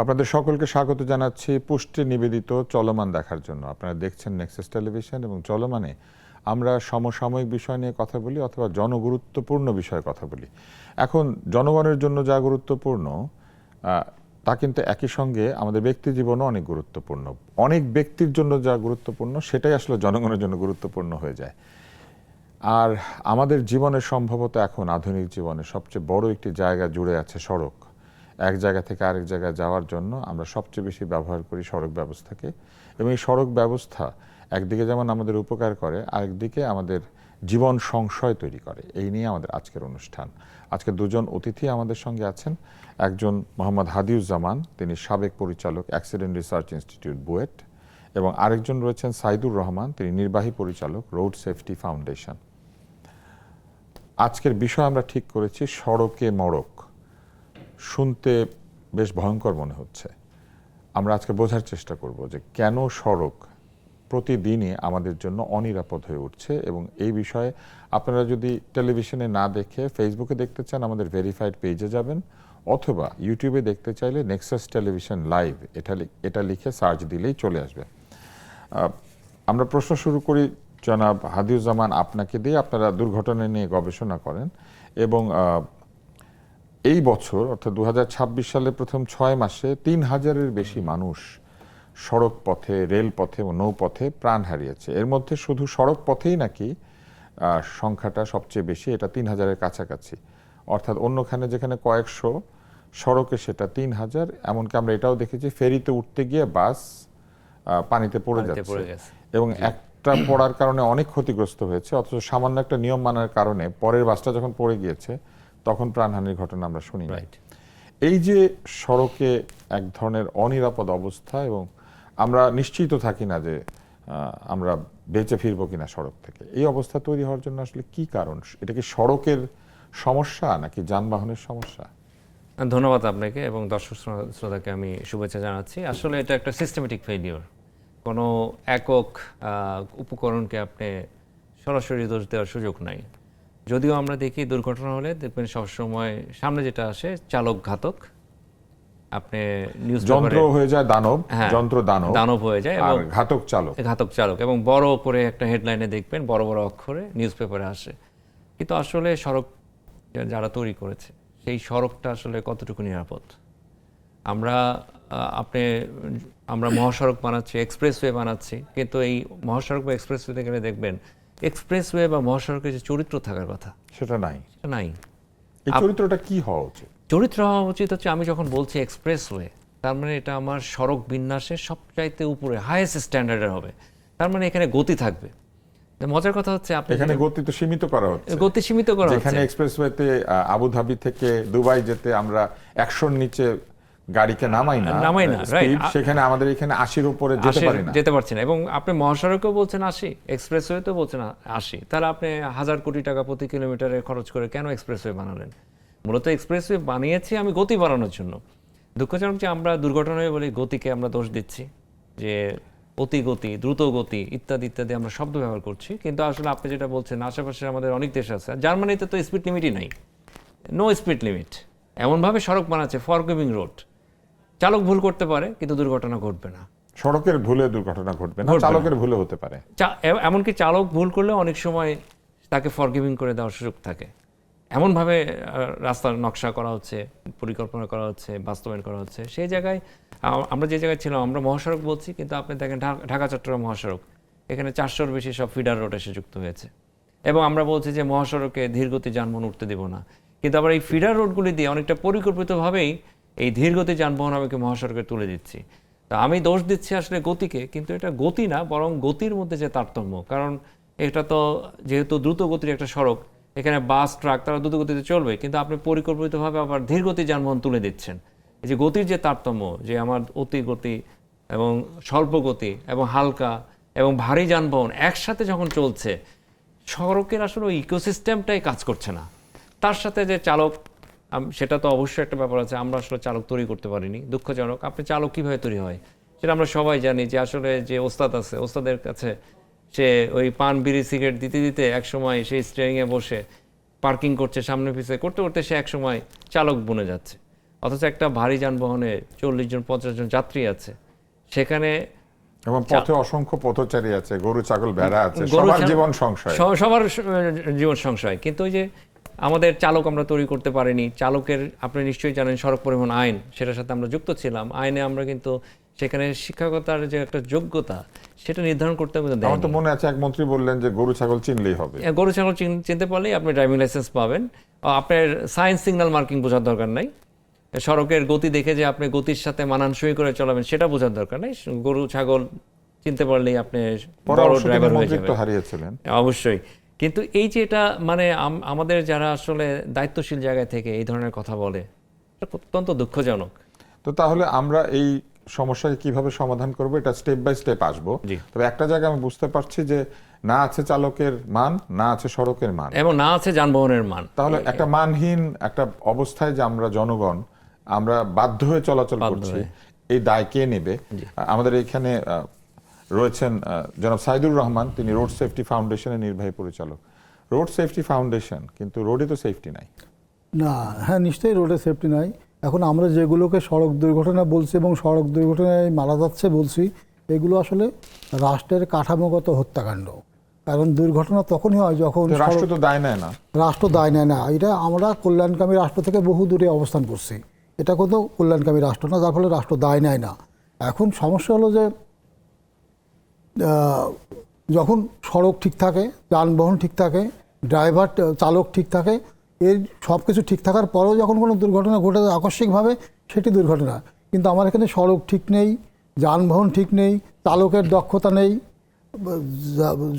আপনাদের সকলকে স্বাগত জানাচ্ছি পুষ্টি নিবেদিত চলমান দেখার জন্য। আপনারা দেখছেন নেক্সাস টেলিভিশন এবং চলমানে আমরা সমসাময়িক বিষয় নিয়ে কথা বলি অথবা জনগুরুত্বপূর্ণ বিষয়ে কথা বলি। এখন জনগণের জন্য যা গুরুত্বপূর্ণ তা কিন্তু একই সঙ্গে আমাদের ব্যক্তি জীবনও অনেক গুরুত্বপূর্ণ। অনেক ব্যক্তির জন্য যা গুরুত্বপূর্ণ সেটাই আসলে জনগণের জন্য গুরুত্বপূর্ণ হয়ে যায়। আর আমাদের জীবনের সম্ভবত এখন আধুনিক জীবনে সবচেয়ে বড় একটি জায়গা জুড়ে আছে সড়ক। এক জায়গা থেকে আরেক জায়গায় যাওয়ার জন্য আমরা সবচেয়ে বেশি ব্যবহার করি সড়ক ব্যবস্থাকে, এবং এই সড়ক ব্যবস্থা একদিকে যেমন আমাদের উপকার করে, আরেকদিকে আমাদের জীবন সংশয় তৈরি করে। এই নিয়ে আমাদের আজকের অনুষ্ঠান। আজকে দুজন অতিথি আমাদের সঙ্গে আছেন। একজন মোহাম্মদ হাদিউজ্জামান, তিনি সাবেক পরিচালক অ্যাক্সিডেন্ট রিসার্চ ইনস্টিটিউট বুয়েট, এবং আরেকজন রয়েছেন সাইদুর রহমান, তিনি নির্বাহী পরিচালক রোড সেফটি ফাউন্ডেশন। আজকের বিষয় আমরা ঠিক করেছি সড়কে মড়ক। শুনতে বেশ ভয়ঙ্কর মনে হচ্ছে। আমরা আজকে বোঝার চেষ্টা করব যে কেন সড়ক প্রতিদিনই আমাদের জন্য অনিরাপদ হয়ে উঠছে, এবং এই বিষয়ে আপনারা যদি টেলিভিশনে না দেখে ফেসবুকে দেখতে চান আমাদের ভেরিফাইড পেজে যাবেন, অথবা ইউটিউবে দেখতে চাইলে নেক্সাস টেলিভিশন লাইভ এটা লিখে সার্চ দিলেই চলে আসবে। আমরা প্রশ্ন শুরু করি জনাব হাদিউজ্জামান আপনাকে দিয়ে। আপনারা দুর্ঘটনা নিয়ে গবেষণা করেন এবং এই বছর অর্থাৎ 2026 সালের প্রথম 6 মাসে 3000-এর বেশি মানুষ সড়ক পথে, রেল পথে এবং নৌপথে প্রাণ হারিয়েছে। এর মধ্যে শুধু সড়ক পথেই নাকি সংখ্যাটা সবচেয়ে বেশি, এটা 3000-এর কাছাকাছি। অর্থাৎ অন্যখানে যেখানে কয়েকশো, সড়কে সেটা 3000। এমনকি আমরা এটাও দেখেছি ফেরিতে উঠতে গিয়ে বাস পানিতে পড়ে যাচ্ছে, এবং একটা পড়ার কারণে অনেক ক্ষতিগ্রস্ত হয়েছে, অথচ সামান্য একটা নিয়ম মানার কারণে পরের বাসটা যখন পড়ে গিয়েছে তখন প্রাণহানির ঘটনা আমরা শুনি। এই যে সড়কে এক ধরনের অনিরাপদ অবস্থা, এবং আমরা নিশ্চিত থাকি না যে আমরা বেঁচে ফিরবো কিনা সড়ক থেকে, এই অবস্থা তৈরি হওয়ার জন্য আসলে কি কারণ? এটা কি সড়কের সমস্যা নাকি যানবাহনের সমস্যা? ধন্যবাদ আপনাকে এবং দর্শক শ্রোতাকে আমি শুভেচ্ছা জানাচ্ছি। আসলে এটা একটা সিস্টেমেটিক ফেলিওর। কোনো একক উপকরণকে আপনি সরাসরি দোষ দেওয়ার সুযোগ নাই। যদিও আমরা দেখি দুর্ঘটনা হলে দেখবেন সবসময় সামনে যেটা আসে চালক ঘাতক। আপনি নিউজ যন্ত্র হয়ে যায় দানব, যন্ত্র দানব হয়ে যায় এবং ঘাতক চালক এবং বড় করে একটা হেডলাইনে দেখবেন বড় বড় অক্ষরে নিউজ পেপারে আসে। কিন্তু আসলে সড়ক যারা তৈরি করেছে সেই সড়কটা আসলে কতটুকু নিরাপদ? আমরা মহাসড়ক বানাচ্ছি, এক্সপ্রেসওয়ে বানাচ্ছি, কিন্তু এই মহাসড়ক বা এক্সপ্রেসওয়েতে গেলে দেখবেন এক্সপ্রেসওয়ে বা মহাসড়কের যে চরিত্র থাকার কথা সেটা নাই। এই চরিত্রটা কি হওয়া উচিত? চরিত্র হওয়া উচিত হচ্ছে, আমি যখন বলছি এক্সপ্রেসওয়ে, তার মানে এটা আমার সড়ক বিন্যাসের সবচাইতে উপরে হাইয়েস্ট স্ট্যান্ডার্ডের হবে। তার মানে এখানে গতি থাকবে। মজার কথা হচ্ছে আপনি এখানে গতি তো সীমিত করা হচ্ছে। গতি সীমিত করা হচ্ছে। যেখানে এক্সপ্রেসওয়েতে আবুধাবি থেকে দুবাই যেতে আমরা 100-র নিচে গাড়িকে নামাই না, সেখানে আমাদের এখানে 80-র উপরে যেতে পারছি না। এবং আপনি মহাসড়কেও বলছেন 80, এক্সপ্রেসওয়েতেও বলছেন 80। তাহলে আপনি 1000 কোটি টাকা প্রতি কিলোমিটারে খরচ করে কেন এক্সপ্রেসওয়ে বানালেন? মূলত এক্সপ্রেসওয়ে বানিয়েছি আমি গতি বাড়ানোর জন্য। দুঃখজনক যে আমরা দুর্ঘটনায় বলি গতিকে আমরা দোষ দিচ্ছি, যে অতি গতি, দ্রুত গতি ইত্যাদি ইত্যাদি আমরা শব্দ ব্যবহার করছি। কিন্তু আসলে আপনি যেটা বলছেন, আশেপাশে আমাদের অনেক দেশ আছে, জার্মানিতে তো স্পিড লিমিটই নাই, নো স্পিড লিমিট। এমনভাবে সড়ক বানাচ্ছে, ফরগিভিং রোড। চালক ভুল করতে পারে কিন্তু দুর্ঘটনা ঘটবে না। সড়কের ভুলে দুর্ঘটনা ঘটবে না, চালকের ভুলে হতে পারে। এমনকি চালক ভুল করলে অনেক সময় তাকে ফরগিভিং করে দেওয়ার সুযোগ থাকে। এমনভাবে রাস্তার নকশা করা হচ্ছে, পরিকল্পনা করা হচ্ছে, বাস্তবায়ন করা হচ্ছে। সেই জায়গায় আমরা যে জায়গায় ছিলাম, আমরা মহাসড়ক বলছি, কিন্তু আপনি দেখেন ঢাকা চট্টগ্রাম মহাসড়ক, এখানে 400-র বেশি সব ফিডার রোড এসে যুক্ত হয়েছে। এবং আমরা বলছি যে মহাসড়কে ধীরগতি যানবাহন উঠতে দেব না, কিন্তু আবার এই ফিডার রোডগুলি দিয়ে অনেকটা পরিকল্পিতভাবেই এই ধীরগতি যানবাহন আমাকে মহাসড়কে তুলে দিচ্ছি। তা আমি দোষ দিচ্ছি আসলে গতিকে, কিন্তু এটা গতি না, বরং গতির মধ্যে যে তারতম্য। কারণ এটা তো যেহেতু দ্রুত গতির একটা সড়ক, এখানে বাস, ট্রাক তারা দ্রুত গতিতে চলবে, কিন্তু আপনি পরিকল্পিতভাবে আবার ধীরগতি যানবাহন তুলে দিচ্ছেন। এই যে গতির যে তারতম্য, যে আমার অতি গতি এবং স্বল্প গতি এবং হালকা এবং ভারী যানবাহন একসাথে যখন চলছে, সড়কের আসলে ওই ইকোসিস্টেমটাই কাজ করছে না। তার সাথে যে চালক, সেটা তো অবশ্যই একটা ব্যাপার আছে, আমরা আসলে চালক তৈরি করতে পারিনি, দুঃখজনক। আপনি চালক কীভাবে তৈরি হয় সেটা আমরা সবাই জানি, যে আসলে যে ওস্তাদ আছে, ওস্তাদের কাছে সে ওই পান, বিড়ি, সিগারেট দিতে দিতে একসময় সেই স্টিয়ারিংয়ে বসে পার্কিং করছে, সামনে পিছিয়ে করতে করতে সে একসময় চালক বনে যাচ্ছে। অথচ একটা ভারী যানবাহনে 40 জন 50 জন যাত্রী আছে, সেখানে এবং পথে অসংখ্য পথচারী আছে, গরু ছাগল ভেড়া আছে, গরু সবার ছাগল- জীবন সংশয়। সবার জীবন সংশয়। কিন্তু ওই যে আমাদের চালক আমরা তৈরি করতে পারিনি। চালকের, আপনি নিশ্চয়ই জানেন, সড়ক পরিবহন আইন, সেটার সাথে আমরা যুক্ত ছিলাম। আইনে আমরা কিন্তু সেখানে শিক্ষকতার যে একটা যোগ্যতা, সেটা নির্ধারণ করতে হবে। আমার তো মনে আছে এক মন্ত্রী বললেন যে গরু ছাগল চিনলেই হবে। গরু ছাগল চিনতে পারলেই আপনি ড্রাইভিং লাইসেন্স পাবেন। আপনার সায়েন্স সিগন্যাল মার্কিং বোঝার দরকার নাই। সড়কের গতি দেখে যে আপনি গতির সাথে মানানসই করে চলাবেন সেটা বোঝার দরকার নাই। গরু ছাগল চিনতে পারলেই আপনি বড় পরামর্শ ড্রাইভার হয়ে মন্ত্রিত্ব যাবেন। হারিয়েছিলেন। অবশ্যই। কিন্তু এই যে এটা মানে আমাদের যারা আসলে দায়িত্বশীল জায়গা থেকে এই ধরনের কথা বলে, এটা অত্যন্ত দুঃখজনক। তো তাহলে আমরা এই সমস্যাকে কিভাবে সমাধান করব, এটা স্টেপ বাই স্টেপ আসবো। জি। তবে একটা জায়গায় আমি বুঝতে পারছি যে না আছে চালকের মান, না আছে সড়কের মান, এবং না আছে যানবাহনের মান। তাহলে একটা মানহীন একটা অবস্থায় যে আমরা জনগণ আমরা বাধ্য হয়ে চলাচল করছি, এই দায় কে নেবে? আমাদের এখানে রয়েছেন জনাব সাইদুর রহমান, তিনি রোড সেফটি ফাউন্ডেশনের নির্বাহী পরিচালক। রোড সেফটি ফাউন্ডেশন, কিন্তু রোডে তো সেফটি নাই। না, হ্যাঁ নিশ্চয়ই রোডে সেফটি নাই। এখন আমরা যেগুলোকে সড়ক দুর্ঘটনা বলছি এবং সড়ক দুর্ঘটনায় মারা যাচ্ছে বলছি, এগুলো আসলে রাষ্ট্রের কাঠামোগত হত্যাকাণ্ড। কারণ দুর্ঘটনা তখনই হয় যখন তো রাষ্ট্র তো দায় নেয় না। রাষ্ট্র দায় নেয় না। এটা আমরা কল্যাণকামী রাষ্ট্র থেকে বহু দূরে অবস্থান করছি। এটা কোনো কল্যাণকামী রাষ্ট্র না, যার ফলে রাষ্ট্র দায় নেয় না। এখন সমস্যা হলো যে যখন সড়ক ঠিক থাকে, যানবাহন ঠিক থাকে, ড্রাইভার চালক ঠিক থাকে, এর সব কিছু ঠিক থাকার পরেও যখন কোনো দুর্ঘটনা ঘটে যায় আকস্মিকভাবে, সেটি দুর্ঘটনা। কিন্তু আমার এখানে সড়ক ঠিক নেই, যানবাহন ঠিক নেই, চালকের দক্ষতা নেই,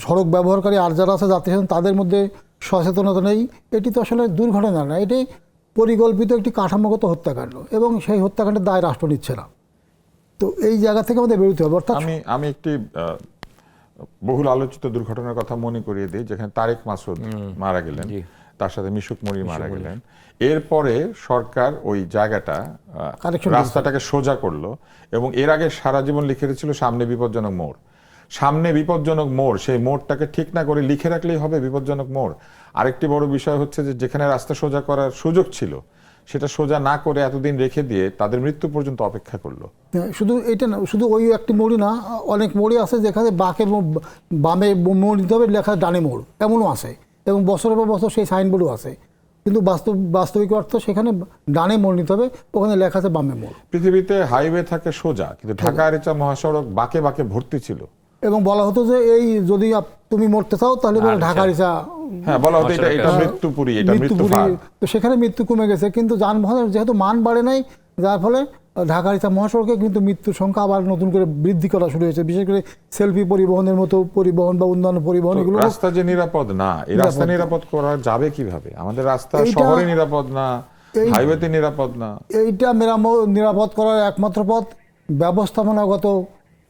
সড়ক ব্যবহারকারী আর যারা আছে যাত্রী তাদের মধ্যে সচেতনতা নেই, এটি তো আসলে দুর্ঘটনা না, এটি পরিকল্পিত একটি কাঠামোগত হত্যাকাণ্ড এবং সেই হত্যাকাণ্ডের দায় রাষ্ট্র নিচ্ছে না। তো এই জায়গা থেকে আমাদের বেরোতে হবে। অর্থাৎ আমি একটি বহুল আলোচিত দুর্ঘটনার কথা মনে করিয়ে দিই, যেখানে তারেক মাসুদ মারা গেলেন, তার সাথে মিশুক মনির মারা গেলেন। এরপরে সরকার ওই জায়গাটা রাস্তাটাকে সোজা করলো এবং এর আগে সারা জীবন লিখে রেখেছিল সামনে বিপজ্জনক মোড়। সামনে বিপজ্জনক মোড়, সেই মোড়টাকে ঠিক না করে লিখে রাখলেই হবে বিপজ্জনক মোড়। আরেকটি বড় বিষয় হচ্ছে যে যেখানে রাস্তা সোজা করার সুযোগ ছিল সেটা সোজা না করে এতদিন রেখে দিয়ে তাদের মৃত্যু পর্যন্ত অপেক্ষা করলো। শুধু এটা না, শুধু ওই একটি মোড়ই না, অনেক মোড়ই আছে যেখানে বামে মোড় নিতে হবে, লেখা ডানে মোড়, এমনও আছে এবং বছরের পর বছর সেই সাইনবোর্ডও আছে। কিন্তু বাস্তবিক অর্থ সেখানে ডানে মোড় নিতে হবে, ওখানে লেখা আছে বামে মোড়। পৃথিবীতে হাইওয়ে থাকে সোজা, কিন্তু ঢাকা আরিচা মহাসড়ক বাঁকে বাঁকে ভর্তি ছিল। এবং বলা হতো যে এই যদি তুমি মরতে চাও তাহলে ঢাকা আরিচা, হ্যাঁ বলা হতো এটা মৃত্যুপুরী, এটা মৃত্যুপুরী। তো সেখানে মৃত্যু কমে গেছে, কিন্তু যানবাহনের যেহেতু মান বাড়ে নাই, যার ফলে ঢাকা আরিচা মহাসড়কে কিন্তু মৃত্যুর সংখ্যা আবার নতুন করে বৃদ্ধি করা শুরু হয়েছে। বিশেষ করে সেলফি পরিবহনের মতো পরিবহন বা অন্যান্য পরিবহন, এগুলো রাস্তা যে নিরাপদ না, এই রাস্তা নিরাপদ করা যাবে কিভাবে? আমাদের রাস্তা শহরে নিরাপদ না, হাইওয়েতে নিরাপদ না। এইটা নিরাপদ করার একমাত্র পথ ব্যবস্থাপনাগত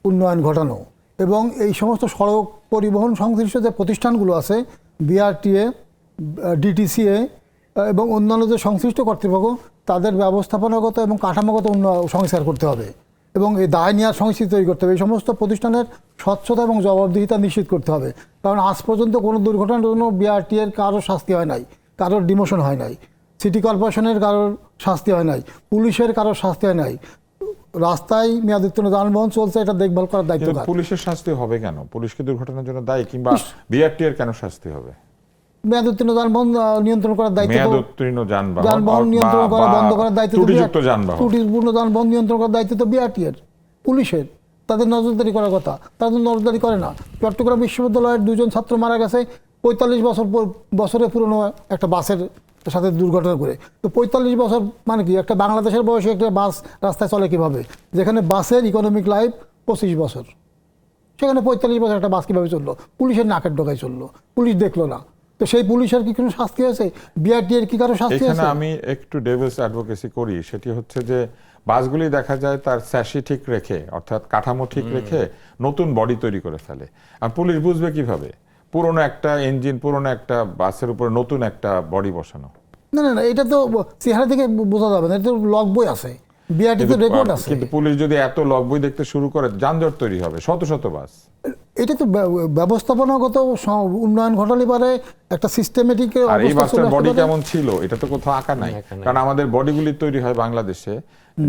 উন্নয়ন ঘটানো এবং এই সমস্ত সড়ক পরিবহন সংশ্লিষ্ট যে প্রতিষ্ঠানগুলো আছে, বিআরটিএ, ডিটিসিএ এবং অন্যান্য যে সংশ্লিষ্ট কর্তৃপক্ষ, তাদের ব্যবস্থাপনাগত এবং কাঠামোগত সংস্কার করতে হবে এবং এই দায় নেওয়ার সংস্কৃতি তৈরি করতে হবে। এই সমস্ত প্রতিষ্ঠানের স্বচ্ছতা এবং জবাবদিহিতা নিশ্চিত করতে হবে। কারণ আজ পর্যন্ত কোনো দুর্ঘটনার জন্য বিআরটিএর কারোর শাস্তি হয় নাই, কারোর ডিমোশন হয় নাই, সিটি কর্পোরেশনের কারোর শাস্তি হয় নাই, পুলিশের কারোর শাস্তি হয় নাই। রাস্তায় মেয়াদোত্তীর্ণ যানবাহন চলছে, এটা দেখভাল করার দায়িত্ব কার? পুলিশের শাস্তি হবে কেন? পুলিশকে দুর্ঘটনার জন্য দায়ী, কিংবা বিআরটি এর কেন শাস্তি হবে? মেয়াদোত্তীর্ণ যানবাহন নিয়ন্ত্রণ করার দায়িত্ব, মেয়াদোত্তীর্ণ যানবাহন নিয়ন্ত্রণ করা বন্ধ করার দায়িত্ব, ত্রুটিযুক্ত যানবাহন, ত্রুটিপূর্ণ যানবাহন নিয়ন্ত্রণ করার দায়িত্ব তো বিআরটি এর, পুলিশের। তাদের নজরদারি করার কথা, তারা তো নজরদারি করে না। চট্টগ্রাম বিশ্ববিদ্যালয়ের 2 জন ছাত্র মারা গেছে 45 বছরের পুরনো একটা বাসের সাথে দুর্ঘটনা করে। তো 45 বছর মানে কি? একটা বাংলাদেশের বয়সে একটা বাস রাস্তায় চলে কিভাবে, যেখানে বাসের ইকোনমিক লাইফ 25 বছর, সেখানে 45 বছর একটা বাস কীভাবে চললো? পুলিশের নাকের ডগায় চললো, পুলিশ দেখলো না। তো সেই পুলিশের কি কোনো শাস্তি হয়েছে? বিআরটি এর কি কারো শাস্তি হয়েছে? এখানে আমি একটু ডেভিলস অ্যাডভোকেসি করি, সেটি হচ্ছে যে বাসগুলি দেখা যায় তার স্যাশি ঠিক রেখে, অর্থাৎ কাঠামো ঠিক রেখে নতুন বডি তৈরি করে ফেলে। আর পুলিশ বুঝবে কিভাবে পুরনো একটা ইঞ্জিন, পুরনো একটা বাসের উপরে নতুন একটা বডি বসানো? না না না, এটা তো চেহারা থেকে বোঝা যাবে না, এটা তো লগ বই আছে, বিআরটি তো রেকর্ড আছে। কিন্তু পুলিশ যদি এত লগ বই দেখতে শুরু করে, যানজট তৈরি হবে, শত শত বাস। এটা তো ব্যবস্থাপনাগত উন্নয়ন ঘটালে পারে একটা সিস্টেমেটিক আর এই বাসটার বডি কেমন ছিল এটা তো কোথাও আঁকা নাই, কারণ আমাদের বডিগুলি তৈরি হয় বাংলাদেশে,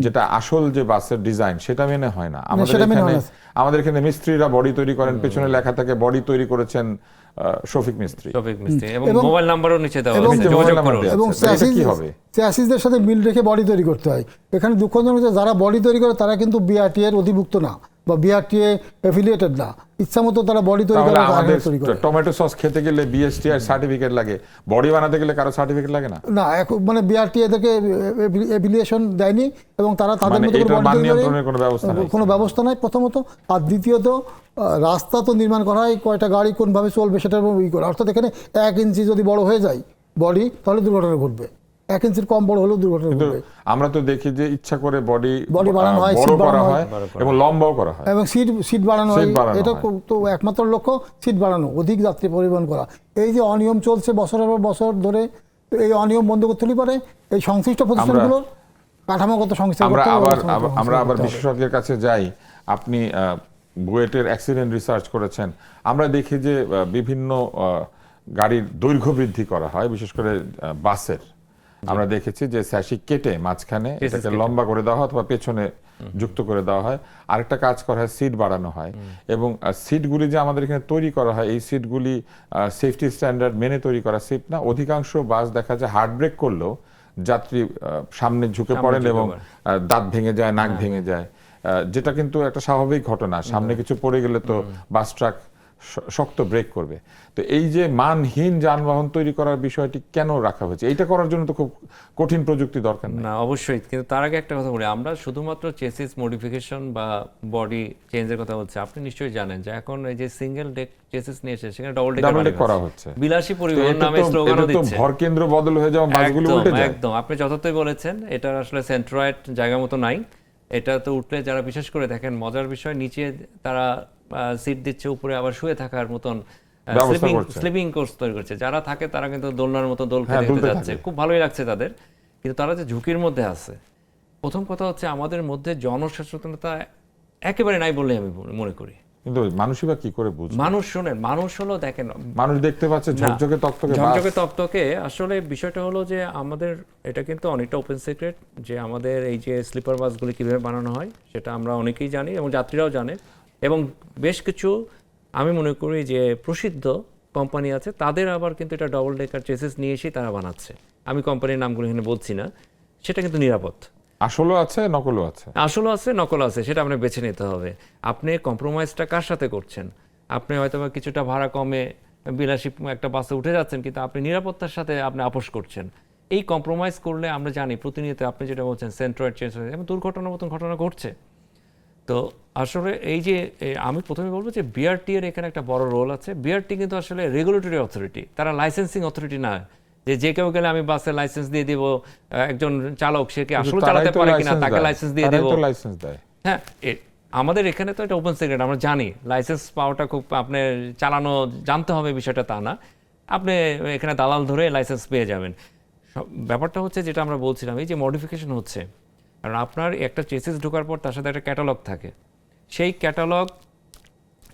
যেটা আসল যে বাসের ডিজাইন সেটা মেনে হয় না। আমাদের এখানে মিস্ত্রিরা বডি তৈরি করেন, পেছনে লেখা থাকে বডি তৈরি করেছেন শফিক মিস্ত্রি, এবং মোবাইল নাম্বারও নিচে দেওয়া এবং আছে, যোগাযোগ করুন। এবং কি হবে, চ্যাসিসদের সাথে মিল রেখে বডি তৈরি করতে হয়। এখানে দুঃখজনক যে যারা বডি তৈরি করে তারা কিন্তু বিআরটি এর অধিভুক্ত না বা বিআরটিএ অ্যাফিলিয়েটেড না, ইচ্ছামতো তারা বডি তৈরি করে। আমাদের টমেটো সস খেতে গেলে বিএসটিআই সার্টিফিকেট লাগে, বডি বানাতে গেলে কারো সার্টিফিকেট লাগে না? না, মানে বিআরটিএ থেকে অ্যাফিলিয়েশন দেয়নি এবং তারা তাদের মতো করে বডি তৈরি করে কোনো ব্যবস্থা নাই প্রথমত। আর দ্বিতীয়ত রাস্তা তো নির্মাণ করা হয়, কয়টা গাড়ি কোনভাবে চলবে সেটার উপর ই করে। অর্থাৎ এখানে 1 ইঞ্চি যদি বড় হয়ে যায় বডি তাহলে দুর্ঘটনা ঘটবে, 1 ইঞ্চির কম বড় হলেও দুর্ঘটনা ঘটবে। আমরা তো দেখি যে ইচ্ছা করে বডি বাড়ানো হয়, বড় করা হয় এবং লম্বাও করা হয় এবং সিট বাড়ানো হয়। এটা তো একমাত্র লক্ষ্য সিট বাড়ানো, অধিক যাত্রী পরিবহন করা। এই যে অনিয়ম চলছে বছরের পর বছর ধরে, তো এই অনিয়ম বন্ধ করতে হলে পারে এই সংশ্লিষ্ট প্রতিষ্ঠানগুলোর কাঠামোগত সংস্কার করতে হবে। আমরা আবার বিশেষজ্ঞের কাছে যাই। আপনি বুয়েটের অ্যাক্সিডেন্ট রিসার্চ করেছেন, আমরা দেখি যে বিভিন্ন গাড়ির দৈর্ঘ্য বৃদ্ধি করা হয়, বিশেষ করে বাসের। আমরা দেখেছি যে স্যাশি কেটে মাঝখানে এটাকে লম্বা করে দেওয়া হয় অথবা পেছনে যুক্ত করে দেওয়া হয়। আরেকটা কাজ করা হয়, সিট বাড়ানো হয়। এবং সিটগুলি যে আমাদের এখানে তৈরি করা হয়, এই সিটগুলি সেফটি স্ট্যান্ডার্ড মেনে তৈরি করা সিট না। অধিকাংশ বাস দেখা যায় হার্ড ব্রেক করলেও যাত্রী সামনে ঝুঁকে পড়েন এবং দাঁত ভেঙে যায়, নাক ভেঙে যায়, যেটা কিন্তু একটা স্বাভাবিক ঘটনা। সামনে কিছু পড়ে গেলে তো বাস ট্রাক শক্ত ব্রেক করবে। তো এই যে মানহীন যানবাহন তৈরি করার বিষয়টি কেন রাখা হয়েছে? এইটা করার জন্য তো খুব কঠিন প্রযুক্তি দরকার না। অবশ্যই, কিন্তু তার আগে একটা কথা বলি, আমরা শুধুমাত্র চেসিস মডিফিকেশন বা বডি চেঞ্জের কথা বলছি। আপনি নিশ্চয়ই জানেন যে এখন এই যে সিঙ্গেল ডেক চেসিস নিয়ে এসেছে, সেখানে ডাবল ডেক করা হচ্ছে। বিলাসী পরিবহন নামে স্লোগানও দিচ্ছে। ভর কেন্দ্র বদল হয়ে যাওয়া, বাসগুলো উল্টে যায়। একদম, আপনি যথার্থই বলেছেন। এটা আসলে সেন্ট্রয়েড জায়গা মতো নাই। এটা তো উঠলে যারা বিশেষ করে দেখেন, মজার বিষয়, নিচে তারা সিট দিচ্ছে, উপরে আবার শুয়ে থাকার মতন স্লিপিং কোর্স তৈরি করছে। যারা থাকে তারা কিন্তু দোলনার মতো দোল খেতে যাচ্ছে, খুব ভালোই লাগছে তাদের। কিন্তু তারা যে ঝুঁকির মধ্যে আছে, প্রথম কথা হচ্ছে আমাদের মধ্যে জনসচেতনতা একেবারে নাই বলে আমি মনে করি। কিন্তু মানুষই বা কি করে বুঝবে? মানুষ শোনেন, মানুষ হলো দেখেন, মানুষ দেখতে পাচ্ছে ঝকঝকে তকতকে। আসলে বিষয়টা হলো যে আমাদের এটা কিন্তু অনেকটা ওপেন সিক্রেট যে আমাদের এই যে স্লিপার বাসগুলি কিভাবে বানানো হয় সেটা আমরা অনেকেই জানি এবং যাত্রীরাও জানে। এবং বেশ কিছু আমি মনে করি যে প্রসিদ্ধ কোম্পানি আছে, তাদের আবার কিন্তু এটা ডবল ডেকার চেসিস নিয়ে এসেই তারা বানাচ্ছে। আমি কোম্পানির নামগুলো এখানে বলছি না। সেটা কিন্তু নিরাপদ। আসলও আছে, নকলও আছে। আসলও আছে, নকল আছে, সেটা আপনি বেছে নিতে হবে। আপনি কম্প্রোমাইজটা কার সাথে করছেন? আপনি হয়তো বা কিছুটা ভাড়া কমে বিলাসী একটা বাসে উঠে যাচ্ছেন, কিন্তু আপনি নিরাপত্তার সাথে আপনি আপোষ করছেন। এই কম্প্রোমাইজ করলে আমরা জানি প্রতিনিয়ত আপনি যেটা বলছেন সেন্ট্রয়েড চেঞ্জ হয়ে এবং দুর্ঘটনার মতন ঘটনা ঘটছে। তো আসলে এই যে আমি প্রথমে বলবো যে বিআরটি এর এখানে একটা বড় রোল আছে। বিআরটি কিন্তু আসলে রেগুলেটরি অথরিটি, তারা লাইসেন্সিং অথরিটি না যে কেউ গেলে আমি বাসের লাইসেন্স দিয়ে দিব, একজন চালক সে কি আসলে চালাতে পারে কিনা তাকে লাইসেন্স দিয়ে দেব। হ্যাঁ, আমাদের এখানে তো এটা ওপেন সিক্রেট, আমরা জানি লাইসেন্স পাওয়াটা খুব আপনি চালানো জানতে হবে বিষয়টা তা না, আপনি এখানে দালাল ধরে লাইসেন্স পেয়ে যাবেন। ব্যাপারটা হচ্ছে যেটা আমরা বলছিলাম, এই যে মডিফিকেশন হচ্ছে, কারণ আপনার একটা চেসিস ঢোকার পর তার সাথে একটা ক্যাটালগ থাকে। সেই ক্যাটালগ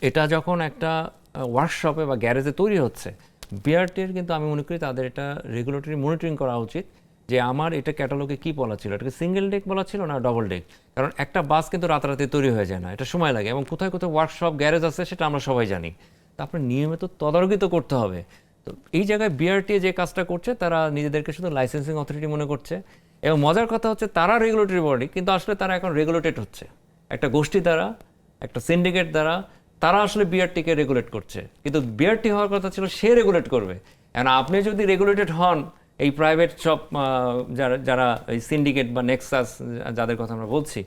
এটা যখন একটা ওয়ার্কশপে বা গ্যারেজে তৈরি হচ্ছে, বিআরটির কিন্তু আমি মনে করি তাদের এটা রেগুলেটরি মনিটরিং করা উচিত যে আমার এটা ক্যাটালগে কি বলা ছিল, এটাকে সিঙ্গেল ডেক বলা ছিল না ডবল ডেক। কারণ একটা বাস কিন্তু রাতারাতি তৈরি হয়ে যায় না, এটা সময় লাগে এবং কোথায় কোথায় ওয়ার্কশপ গ্যারেজ আছে সেটা আমরা সবাই জানি। তা আপনার নিয়মিত তদারকিত করতে হবে। তো এই জায়গায় বিআরটি যে কাজটা করছে, তারা নিজেদেরকে শুধু লাইসেন্সিং অথরিটি মনে করছে এবং মজার কথা হচ্ছে তারা রেগুলেটরি বডি, কিন্তু আসলে তারা এখন রেগুলেটেড হচ্ছে একটা গোষ্ঠী দ্বারা, একটা সিন্ডিকেট দ্বারা। তারা আসলে বিআরটিকে রেগুলেট করছে, কিন্তু বিআরটি হওয়ার কথা ছিল সে রেগুলেট করবে। এখন আপনি যদি রেগুলেটেড হন, এই প্রাইভেট সব যারা এই সিন্ডিকেট বা নেক্সাস যাদের কথা আমরা বলছি,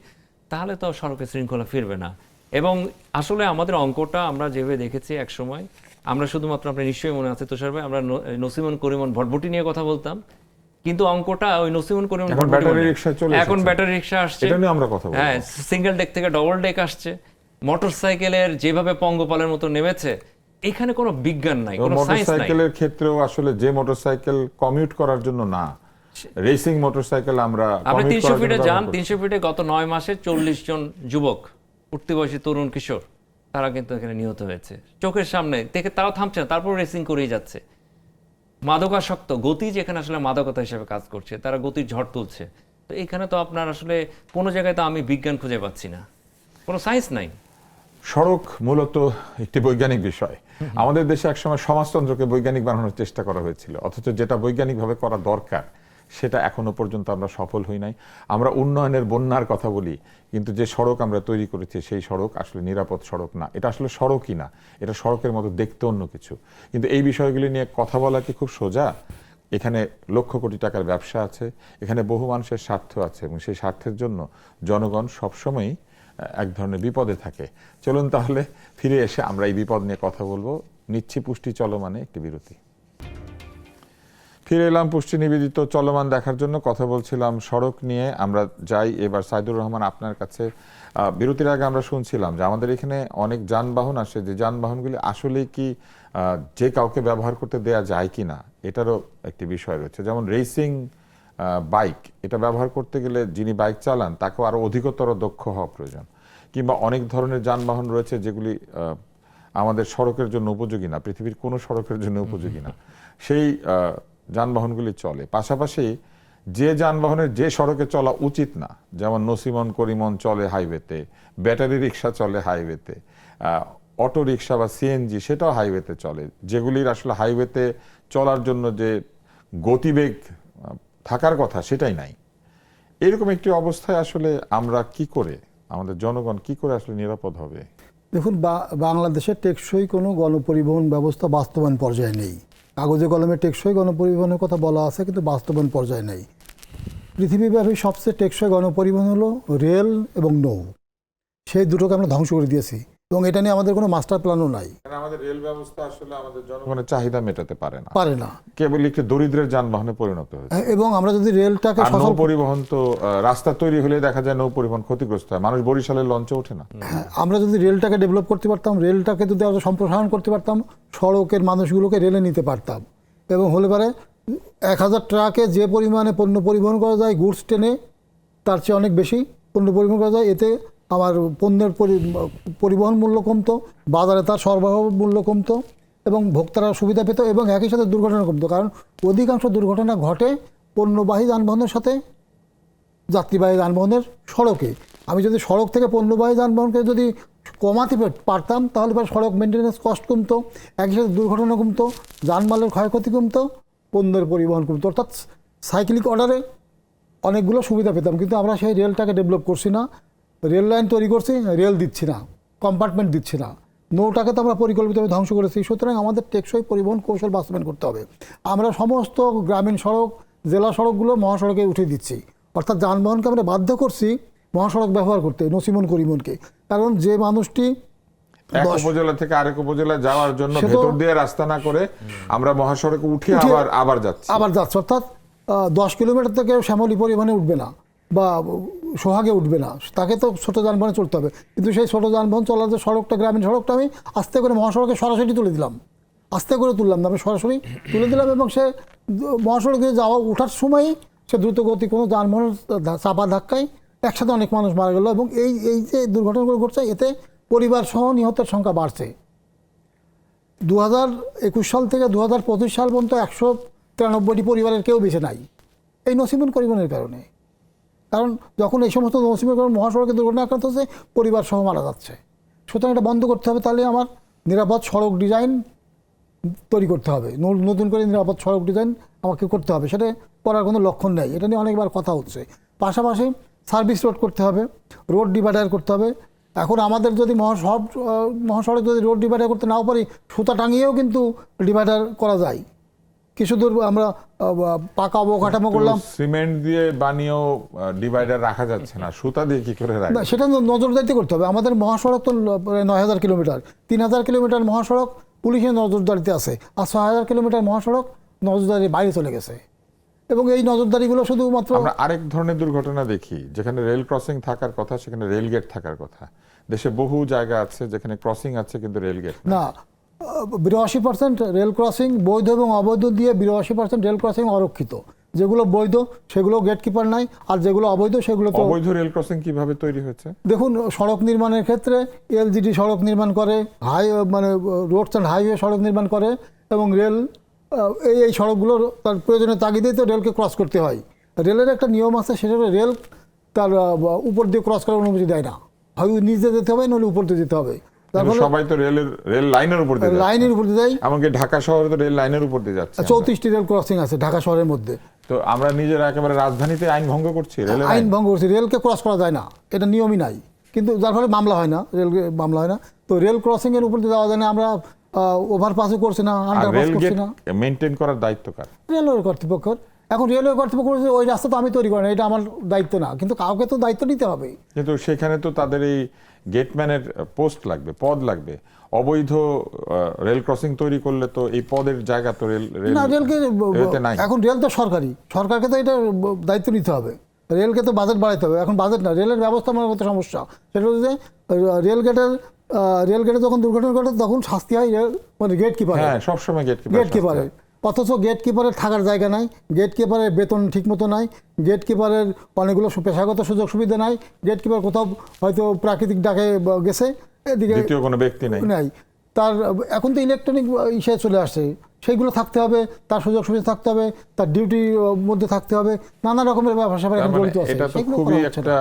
তাহলে তো সড়কে শৃঙ্খলা ফিরবে না। এবং আসলে আমাদের অঙ্কটা আমরা যেভাবে দেখেছি এক সময়, আমরা শুধুমাত্র, আপনার নিশ্চয়ই মনে আছে তুষার ভাই, আমরা নসিমন করিমন ভটভটি নিয়ে কথা বলতাম, কিন্তু অঙ্কটা ওই নসিমন করিমন এখন ব্যাটারি রিক্সা আসছে, হ্যাঁ, সিঙ্গেল ডেক থেকে ডবল ডেক আসছে। মোটরসাইকেলের যেভাবে পঙ্গপালের মতো নেমেছে, এখানে কোনো বিজ্ঞান নাই, কোনো সায়েন্স নাই। মোটরসাইকেলের ক্ষেত্রেও আসলে যে মোটরসাইকেল কমিউট করার জন্য না, রেসিং মোটরসাইকেল আমরা আপনি 300 ফিটে যান, 300 ফিটে গত 9 মাসে 40 জন যুবক, উঠতি বয়সী তরুণ কিশোর তারা কিন্তু এখানে নিহত হয়েছে চোখের সামনে দেখে, তারাও থামছে না, তারপর রেসিং করেই যাচ্ছে। মাদকাসক্ত গতি যেখানে আসলে মাদকতা হিসেবে কাজ করছে, তারা গতির ঝড় তুলছে। তো এখানে তো আপনার আসলে কোনো জায়গায় তো আমি বিজ্ঞান খুঁজে পাচ্ছি না, কোনো সায়েন্স নাই। সড়ক মূলত একটি বৈজ্ঞানিক বিষয়। আমাদের দেশে একসময় সমাজতন্ত্রকে বৈজ্ঞানিক বানানোর চেষ্টা করা হয়েছিল, অথচ যেটা বৈজ্ঞানিকভাবে করা দরকার সেটা এখনো পর্যন্ত আমরা সফল হই নাই। আমরা উন্নয়নের বন্যার কথা বলি, কিন্তু যে সড়ক আমরা তৈরি করেছি সেই সড়ক আসলে নিরাপদ সড়ক না। এটা আসলে সড়কই না, এটা সড়কের মতো দেখতে অন্য কিছু। কিন্তু এই বিষয়গুলি নিয়ে কথা বলা কি খুব সোজা? এখানে লক্ষ কোটি টাকার ব্যবসা আছে, এখানে বহু মানুষের স্বার্থ আছে, এবং সেই স্বার্থের জন্য জনগণ সবসময়ই এক ধরনের বিপদে থাকে। চলুন তাহলে ফিরে এসে আমরা এই বিপদ নিয়ে কথা বলবো। নিচ্ছি পুষ্টি চলমানে একটি বিরতি। ফিরে এলাম পুষ্টি নিবেদিত চলমান দেখার জন্য। কথা বলছিলাম সড়ক নিয়ে। আমরা যাই এবার সাইদুর রহমান আপনার কাছে। বিরতির আগে আমরা শুনছিলাম যে আমাদের এখানে অনেক যানবাহন আসে, যে যানবাহনগুলি আসলে কি যে কাউকে ব্যবহার করতে দেয়া যায় কি না এটারও একটি বিষয় রয়েছে। যেমন রেসিং বাইক, এটা ব্যবহার করতে গেলে যিনি বাইক চালান তাকেও আরো অধিকতর দক্ষ হওয়া প্রয়োজন। কিংবা অনেক ধরনের যানবাহন রয়েছে যেগুলি আমাদের সড়কের জন্য উপযোগী না, পৃথিবীর কোনো সড়কের জন্য উপযোগী না, সেই যানবাহনগুলি চলে। পাশাপাশি যে যানবাহনের যে সড়কে চলা উচিত না, যেমন নসিমন করিমন চলে হাইওয়েতে, ব্যাটারি রিক্সা চলে হাইওয়েতে, অটো রিক্সা বা সিএনজি সেটাও হাইওয়েতে চলে, যেগুলির আসলে হাইওয়েতে চলার জন্য যে গতিবেগ থাকার কথা সেটাই নাই। এরকম একটি অবস্থায় আসলে আমরা কি করে, আমাদের জনগণ কি করে আসলে নিরাপদ হবে? দেখুন, বাংলাদেশে টেকসই কোনো গণপরিবহন ব্যবস্থা বাস্তবায়ন পর্যায়ে নেই। কাগজে কলমে টেকসই গণপরিবহনের কথা বলা আছে, কিন্তু বাস্তবায়ন পর্যায়ে নেই। পৃথিবীব্যাপী সবচেয়ে টেকসই গণপরিবহন হলো রেল এবং নৌ। সেই দুটোকে আমরা ধ্বংস করে দিয়েছি, এবং এটা নিয়ে আমাদের কোনো মাস্টার প্ল্যানও নাই। আমাদের রেল ব্যবস্থা আসলে আমাদের জনগণের চাহিদা মেটাতে পারে না, কেবল একটি দরিদ্রের যানবাহনে পরিণত হয়েছে। এবং আমরা যদি রেলটাকে নৌ পরিবহন তো রাস্তা তৈরি হলে দেখা যায় নৌ পরিবহন ক্ষতিগ্রস্ত হয়, মানুষ বরিশালের লঞ্চে ওঠে না। আমরা যদি রেলটাকে ডেভেলপ করতে পারতাম, রেলটাকে যদি আমরা সম্প্রসারণ করতে পারতাম, সড়কের মানুষগুলোকে রেলে নিতে পারতাম, এবং হলে পারে 1000 ট্রাকে যে পরিমাণে পণ্য পরিবহন করা যায় গুডস ট্রেনে, তার চেয়ে অনেক বেশি পণ্য পরিবহন করা যায়। এতে আমার পণ্যের পরিবহন মূল্য কমতো, বাজারে তার সরবরাহ মূল্য কমতো, এবং ভোক্তারা সুবিধা পেত, এবং একই সাথে দুর্ঘটনা কমতো। কারণ অধিকাংশ দুর্ঘটনা ঘটে পণ্যবাহী যানবাহনের সাথে যাত্রীবাহী যানবাহনের সড়কে। আমি যদি সড়ক থেকে পণ্যবাহী যানবাহনকে যদি কমাতে পারতাম, তাহলে পরে সড়ক মেনটেন্যান্স কস্ট কমতো, একই সাথে দুর্ঘটনা কমতো, যানমালের ক্ষয়ক্ষতি কমতো, পণ্যের পরিবহন কমতো। অর্থাৎ সাইক্লিক অর্ডারে অনেকগুলো সুবিধা পেতাম। কিন্তু আমরা সেই রেলটাকে ডেভেলপ করছি না, রেল লাইন তৈরি করছি, রেল দিচ্ছি না, কম্পার্টমেন্ট দিচ্ছি না, নৌটাকে তো আমরা পরিকল্পিতভাবে ধ্বংস করেছি। সুতরাং আমাদের টেকসই পরিবহন কৌশল বাস্তবায়ন করতে হবে। আমরা সমস্ত গ্রামীণ সড়ক, জেলা সড়কগুলো মহাসড়কে উঠিয়ে দিচ্ছি, অর্থাৎ যানবাহনকে আমরা বাধ্য করছি মহাসড়ক ব্যবহার করতে, নসিমন করিমনকে। কারণ যে মানুষটি এক উপজেলা থেকে আরেক উপজেলা যাওয়ার জন্য ভেতর দিয়ে রাস্তা না করে আমরা মহাসড়কে উঠে আবার যাচ্ছি, অর্থাৎ 10 কিলোমিটার থেকে শ্যামলী পরিবহনে উঠবে না বা সোহাগে উঠবে না, তাকে তো ছোট যানবাহনে চলতে হবে। কিন্তু সেই ছোট যানবাহন চলার যে সড়কটা, গ্রামীণ সড়কটা আমি আস্তে করে মহাসড়কে সরাসরি তুলে দিলাম, আস্তে করে তুললাম না, আমি সরাসরি তুলে দিলাম, এবং সে মহাসড়কে যাওয়া ওঠার সময়ই সে দ্রুত গতি কোনো যানবাহনের চাপা ধাক্কায় একসাথে অনেক মানুষ মারা গেল। এবং এই যে দুর্ঘটনাগুলো ঘটছে, এতে পরিবার সহ নিহতের সংখ্যা বাড়ছে। 2021 সাল থেকে 2025 সাল পর্যন্ত 193টি পরিবারের কেউ বেঁচে নাই এই নসিমন করিমনের কারণে। কারণ যখন এই সমস্ত নসিমন করিমন মহাসড়কে দুর্ঘটনা আক্রান্ত হচ্ছে, পরিবার সহ মারা যাচ্ছে। সুতরাং এটা বন্ধ করতে হবে। তাহলে আমার নিরাপদ সড়ক ডিজাইন তৈরি করতে হবে, নতুন করে নিরাপদ সড়ক ডিজাইন আমাকে করতে হবে। সেটা করার কোনো লক্ষণ নেই, এটা নিয়ে অনেকবার কথা হচ্ছে। পাশাপাশি সার্ভিস রোড করতে হবে, রোড ডিভাইডার করতে হবে। এখন আমাদের যদি মহাসড়ক যদি রোড ডিভাইডার করতে নাও পারি, সুতা টাঙিয়েও কিন্তু ডিভাইডার করা যায়। কিছু দূর আমরা পাকা অবকাঠামো করলাম, সিমেন্ট দিয়ে বানিয়েও ডিভাইডার রাখা যাচ্ছে না, সুতা দিয়ে কি করে রাখা? সেটা নজরদারিতে করতে হবে। আমাদের মহাসড়ক তো 9000 কিলোমিটার, 3000 কিলোমিটার মহাসড়ক পুলিশের নজরদারিতে আছে, আর 6000 কিলোমিটার মহাসড়ক নজরদারির বাইরে চলে গেছে। এবং এই নজরদারিগুলো শুধুমাত্র আমরা আরেক ধরনের দুর্ঘটনা দেখি, যেখানে রেল ক্রসিং থাকার কথা সেখানে রেল গেট থাকার কথা। দেশে বহু জায়গা আছে যেখানে ক্রসিং আছে কিন্তু রেল গেট না। 82% রেল ক্রসিং বৈধ এবং অবৈধ দিয়ে 82% রেল ক্রসিং অরক্ষিত। যেগুলো বৈধ সেগুলো গেটকিপার নাই, আর যেগুলো অবৈধ সেগুলো তো অবৈধ রেল ক্রসিং কিভাবে তৈরি হয়েছে? দেখুন, সড়ক নির্মাণের ক্ষেত্রে এলজিডি সড়ক নির্মাণ করে, মানে রোডস অ্যান্ড হাইওয়ে সড়ক নির্মাণ করে, এবং রেল এই সড়কগুলোর তার প্রয়োজনের তাগিদেই তো রেলকে ক্রস করতে হয়। রেলের একটা নিয়ম আছে, সেটা হলো রেল তার উপর দিয়ে ক্রস করার অনুমতি দেয় না, হয় নিচ দিয়ে যেতে হবে নাহলে উপর দিয়ে যেতে হবে। তার ফলে সবাই তো রেল লাইনের উপর দিয়ে লাইনের উপর দিয়ে যায়। এমনকি ঢাকা শহরে তো রেল লাইনের উপর দিয়ে যাচ্ছে। 34টি রেল ক্রসিং আছে ঢাকা শহরের মধ্যে। তো আমরা নিজেরা একেবারে রাজধানীতে আইন ভঙ্গ করছি, রেলের আইন ভঙ্গ করছি, রেলকে ক্রস করা যায় না, এটা নিয়মই নাই, কিন্তু যার ফলে মামলা হয় না, রেলকে মামলা হয় না। তো রেল ক্রসিং এর উপর দিয়ে যাওয়া যায় না, আমরা ওভারপাসও করছি না, আন্ডারপাস করছি না। মেইনটেইন করার দায়িত্ব কার? রেলওয়ে কর্তৃপক্ষের। এখন রেলওয়ে কর্তৃপক্ষ বলছে ওই রাস্তা তো আমি তৈরি করি না, এটা আমার দায়িত্ব না, কিন্তু কাউকে তো দায়িত্ব নিতে হবে। কিন্তু সেখানে তো তাদের এই গেটম্যানের পোস্ট লাগবে, পদ লাগবে। অবৈধ রেল ক্রসিং তৈরি করলে তো এই পদের জায়গা তো না, রেলকে নাই। এখন রেল তো সরকারি, সরকারকে তো এটা দায়িত্ব নিতে হবে, রেলকে তো বাজেট বাড়াইতে হবে। এখন বাজেট না, রেলের ব্যবস্থাপনাগত সমস্যা। সেটা হচ্ছে যে রেলগেটে যখন দুর্ঘটনা ঘটে তখন শাস্তি হয় মানে গেটকিপার, হ্যাঁ সবসময় গেটকিপারের। অথচ গেটকিপারের থাকার জায়গা নাই, গেটকিপারের বেতন ঠিকমতো নাই, গেটকিপারের অনেকগুলো পেশাগত সুযোগ সুবিধা নাই, গেটকিপার কোথাও হয়তো প্রাকৃতিক ডাকে গেছে, এদিকে দ্বিতীয় কোনো ব্যক্তি নাই। তার এখন তো ইলেকট্রনিক ইসে চলে আসছে, সেইগুলো থাকতে হবে, তার সুযোগ সুবিধা থাকতে হবে, তার ডিউটির মধ্যে থাকতে হবে, নানা রকমের ব্যবসা জড়িত আছে। এটা তো খুবই একটা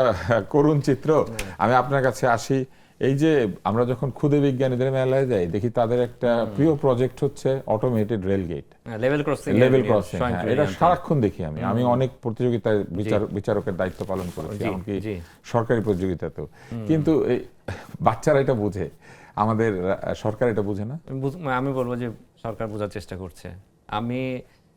করুণ চিত্র। আমি আপনার কাছে আসি, এই যে আমরা যখন ক্ষুদে বিজ্ঞানীদের মেলায় যাই দেখি তাদের একটা প্রিয় প্রজেক্ট হচ্ছে automated rail gate, level crossing. এটা সারাক্ষণ দেখি আমি অনেক প্রতিযোগিতায় বিচারকের দায়িত্ব পালন করেছি, এমনকি সরকারি প্রতিযোগিতাতেও। কিন্তু বাচ্চারা এটা বুঝে, আমাদের সরকার এটা বুঝে না। আমি বলবো যে সরকার বোঝার চেষ্টা করছে। আমি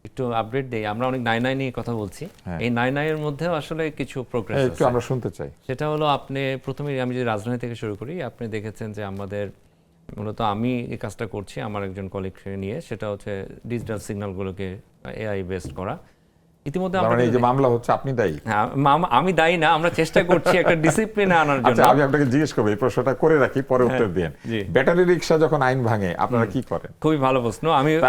একটু আপডেট দেই, আমরা অনেক 9-9 নিয়ে কথা বলছি, এই 9-9 এর মধ্যেও আসলে কিছু প্রোগ্রেস আছে, একটু আমরা শুনতে চাই। সেটা হলো আপনি প্রথমে, আমি যদি রাজধানী থেকে শুরু করি, আপনি দেখেছেন যে আমাদের মূলত আমি এই কাজটা করছি আমার একজন কলিগকে নিয়ে, সেটা হচ্ছে ডিজিটাল সিগন্যালগুলোকে এআই বেসড করা। ইতিমধ্যে আমরা এই যে মামলা হচ্ছে, আপনি দায়ী? হ্যাঁ, আমি দায়ী না, আমরা চেষ্টা করছি একটা ডিসিপ্লিনে আনার জন্য। আচ্ছা, আমি আপনাকে জিজ্ঞেস করব, এই প্রশ্নটা করে রাখি, পরে উত্তর দেন। ব্যাটারি রিকশা যখন আইন ভাঙে আপনারা কি করেন? খুবই ভালো প্রশ্ন,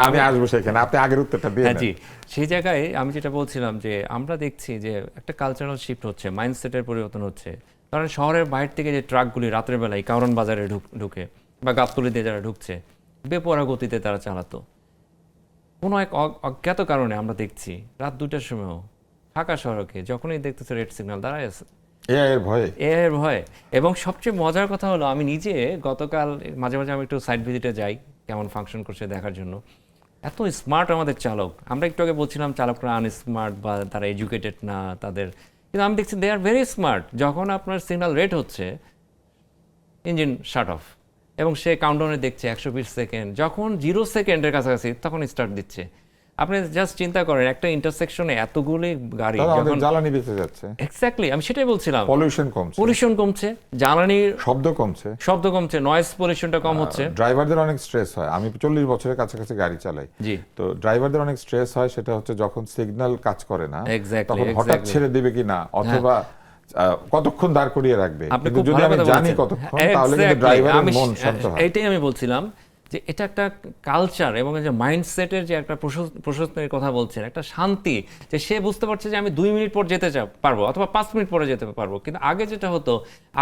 আমি আসবো সেখানে, আপনি আগের উত্তরটা দিয়ে দেন। জি, সেই জায়গায় আমি যেটা বলছিলাম যে আমরা দেখছি যে একটা কালচারাল শিফট হচ্ছে, মাইন্ডসেটের পরিবর্তন হচ্ছে। কারণ শহরের বাইরে থেকে যে ট্রাকগুলি রাতের বেলায় কারণ বাজারে ঢুকে বা গাবতলী দিয়ে যারা ঢুকছে, বেপরোয়া গতিতে তারা চালাতো, কোনো এক অজ্ঞাত কারণে আমরা দেখছি রাত 2টার সময়ও ফাঁকা সড়কে যখনই দেখতেছে রেড সিগন্যাল দাঁড়ায় আছে, এআই এর ভয়ে। এবং সবচেয়ে মজার কথা হলো, আমি নিজে গতকাল মাঝে মাঝে আমি একটু সাইট ভিজিটে যাই কেমন ফাংশন করছে দেখার জন্য। এত স্মার্ট আমাদের চালক, আমরা একটু আগে বলছিলাম চালকরা আনস্মার্ট বা তারা এডুকেটেড না তাদের, কিন্তু আমি দেখছি দে আর ভেরি স্মার্ট। যখন আপনার সিগন্যাল রেড হচ্ছে, ইঞ্জিন শাট অফ, এবং সে কাউন্টডাউনে দেখছে 120 সেকেন্ড, যখন 0 সেকেন্ডের কাছাকাছি তখন স্টার্ট দিচ্ছে। আপনি জাস্ট চিন্তা করেন, একটা ইন্টারসেকশনে এতগুলি গাড়ি, যখন জ্বালানি বেঁচে যাচ্ছে। এক্স্যাক্টলি, আমি সেটাই বলছিলাম, পলিউশন কমছে, জ্বালানির শব্দ কমছে, নয়েজ পলিউশনটা কম হচ্ছে। ড্রাইভারদের অনেক স্ট্রেস হয়, আমি 40 বছরের কাছাকাছি গাড়ি চালাই, তো ড্রাইভারদের অনেক স্ট্রেস হয়, সেটা হচ্ছে যখন সিগন্যাল কাজ করে না, তখন হঠাৎ ছেড়ে দিবে কিনা, অথবা কতক্ষণ দাঁড় করিয়ে রাখবে। যদি আমি জানি কতক্ষণ, তাহলে কিন্তু ড্রাইভারের মন শান্ত হয়। এইটাই আমি বলছিলাম যে এটা একটা কালচার এবং যে মাইন্ডসেটের যে একটা প্রশস্তের কথা বলছেন, একটা শান্তি, যে সে বুঝতে পারছে যে আমি 2 মিনিট পর যেতে পারবো অথবা 5 মিনিট পরে যেতে পারবো। কিন্তু আগে যেটা হতো,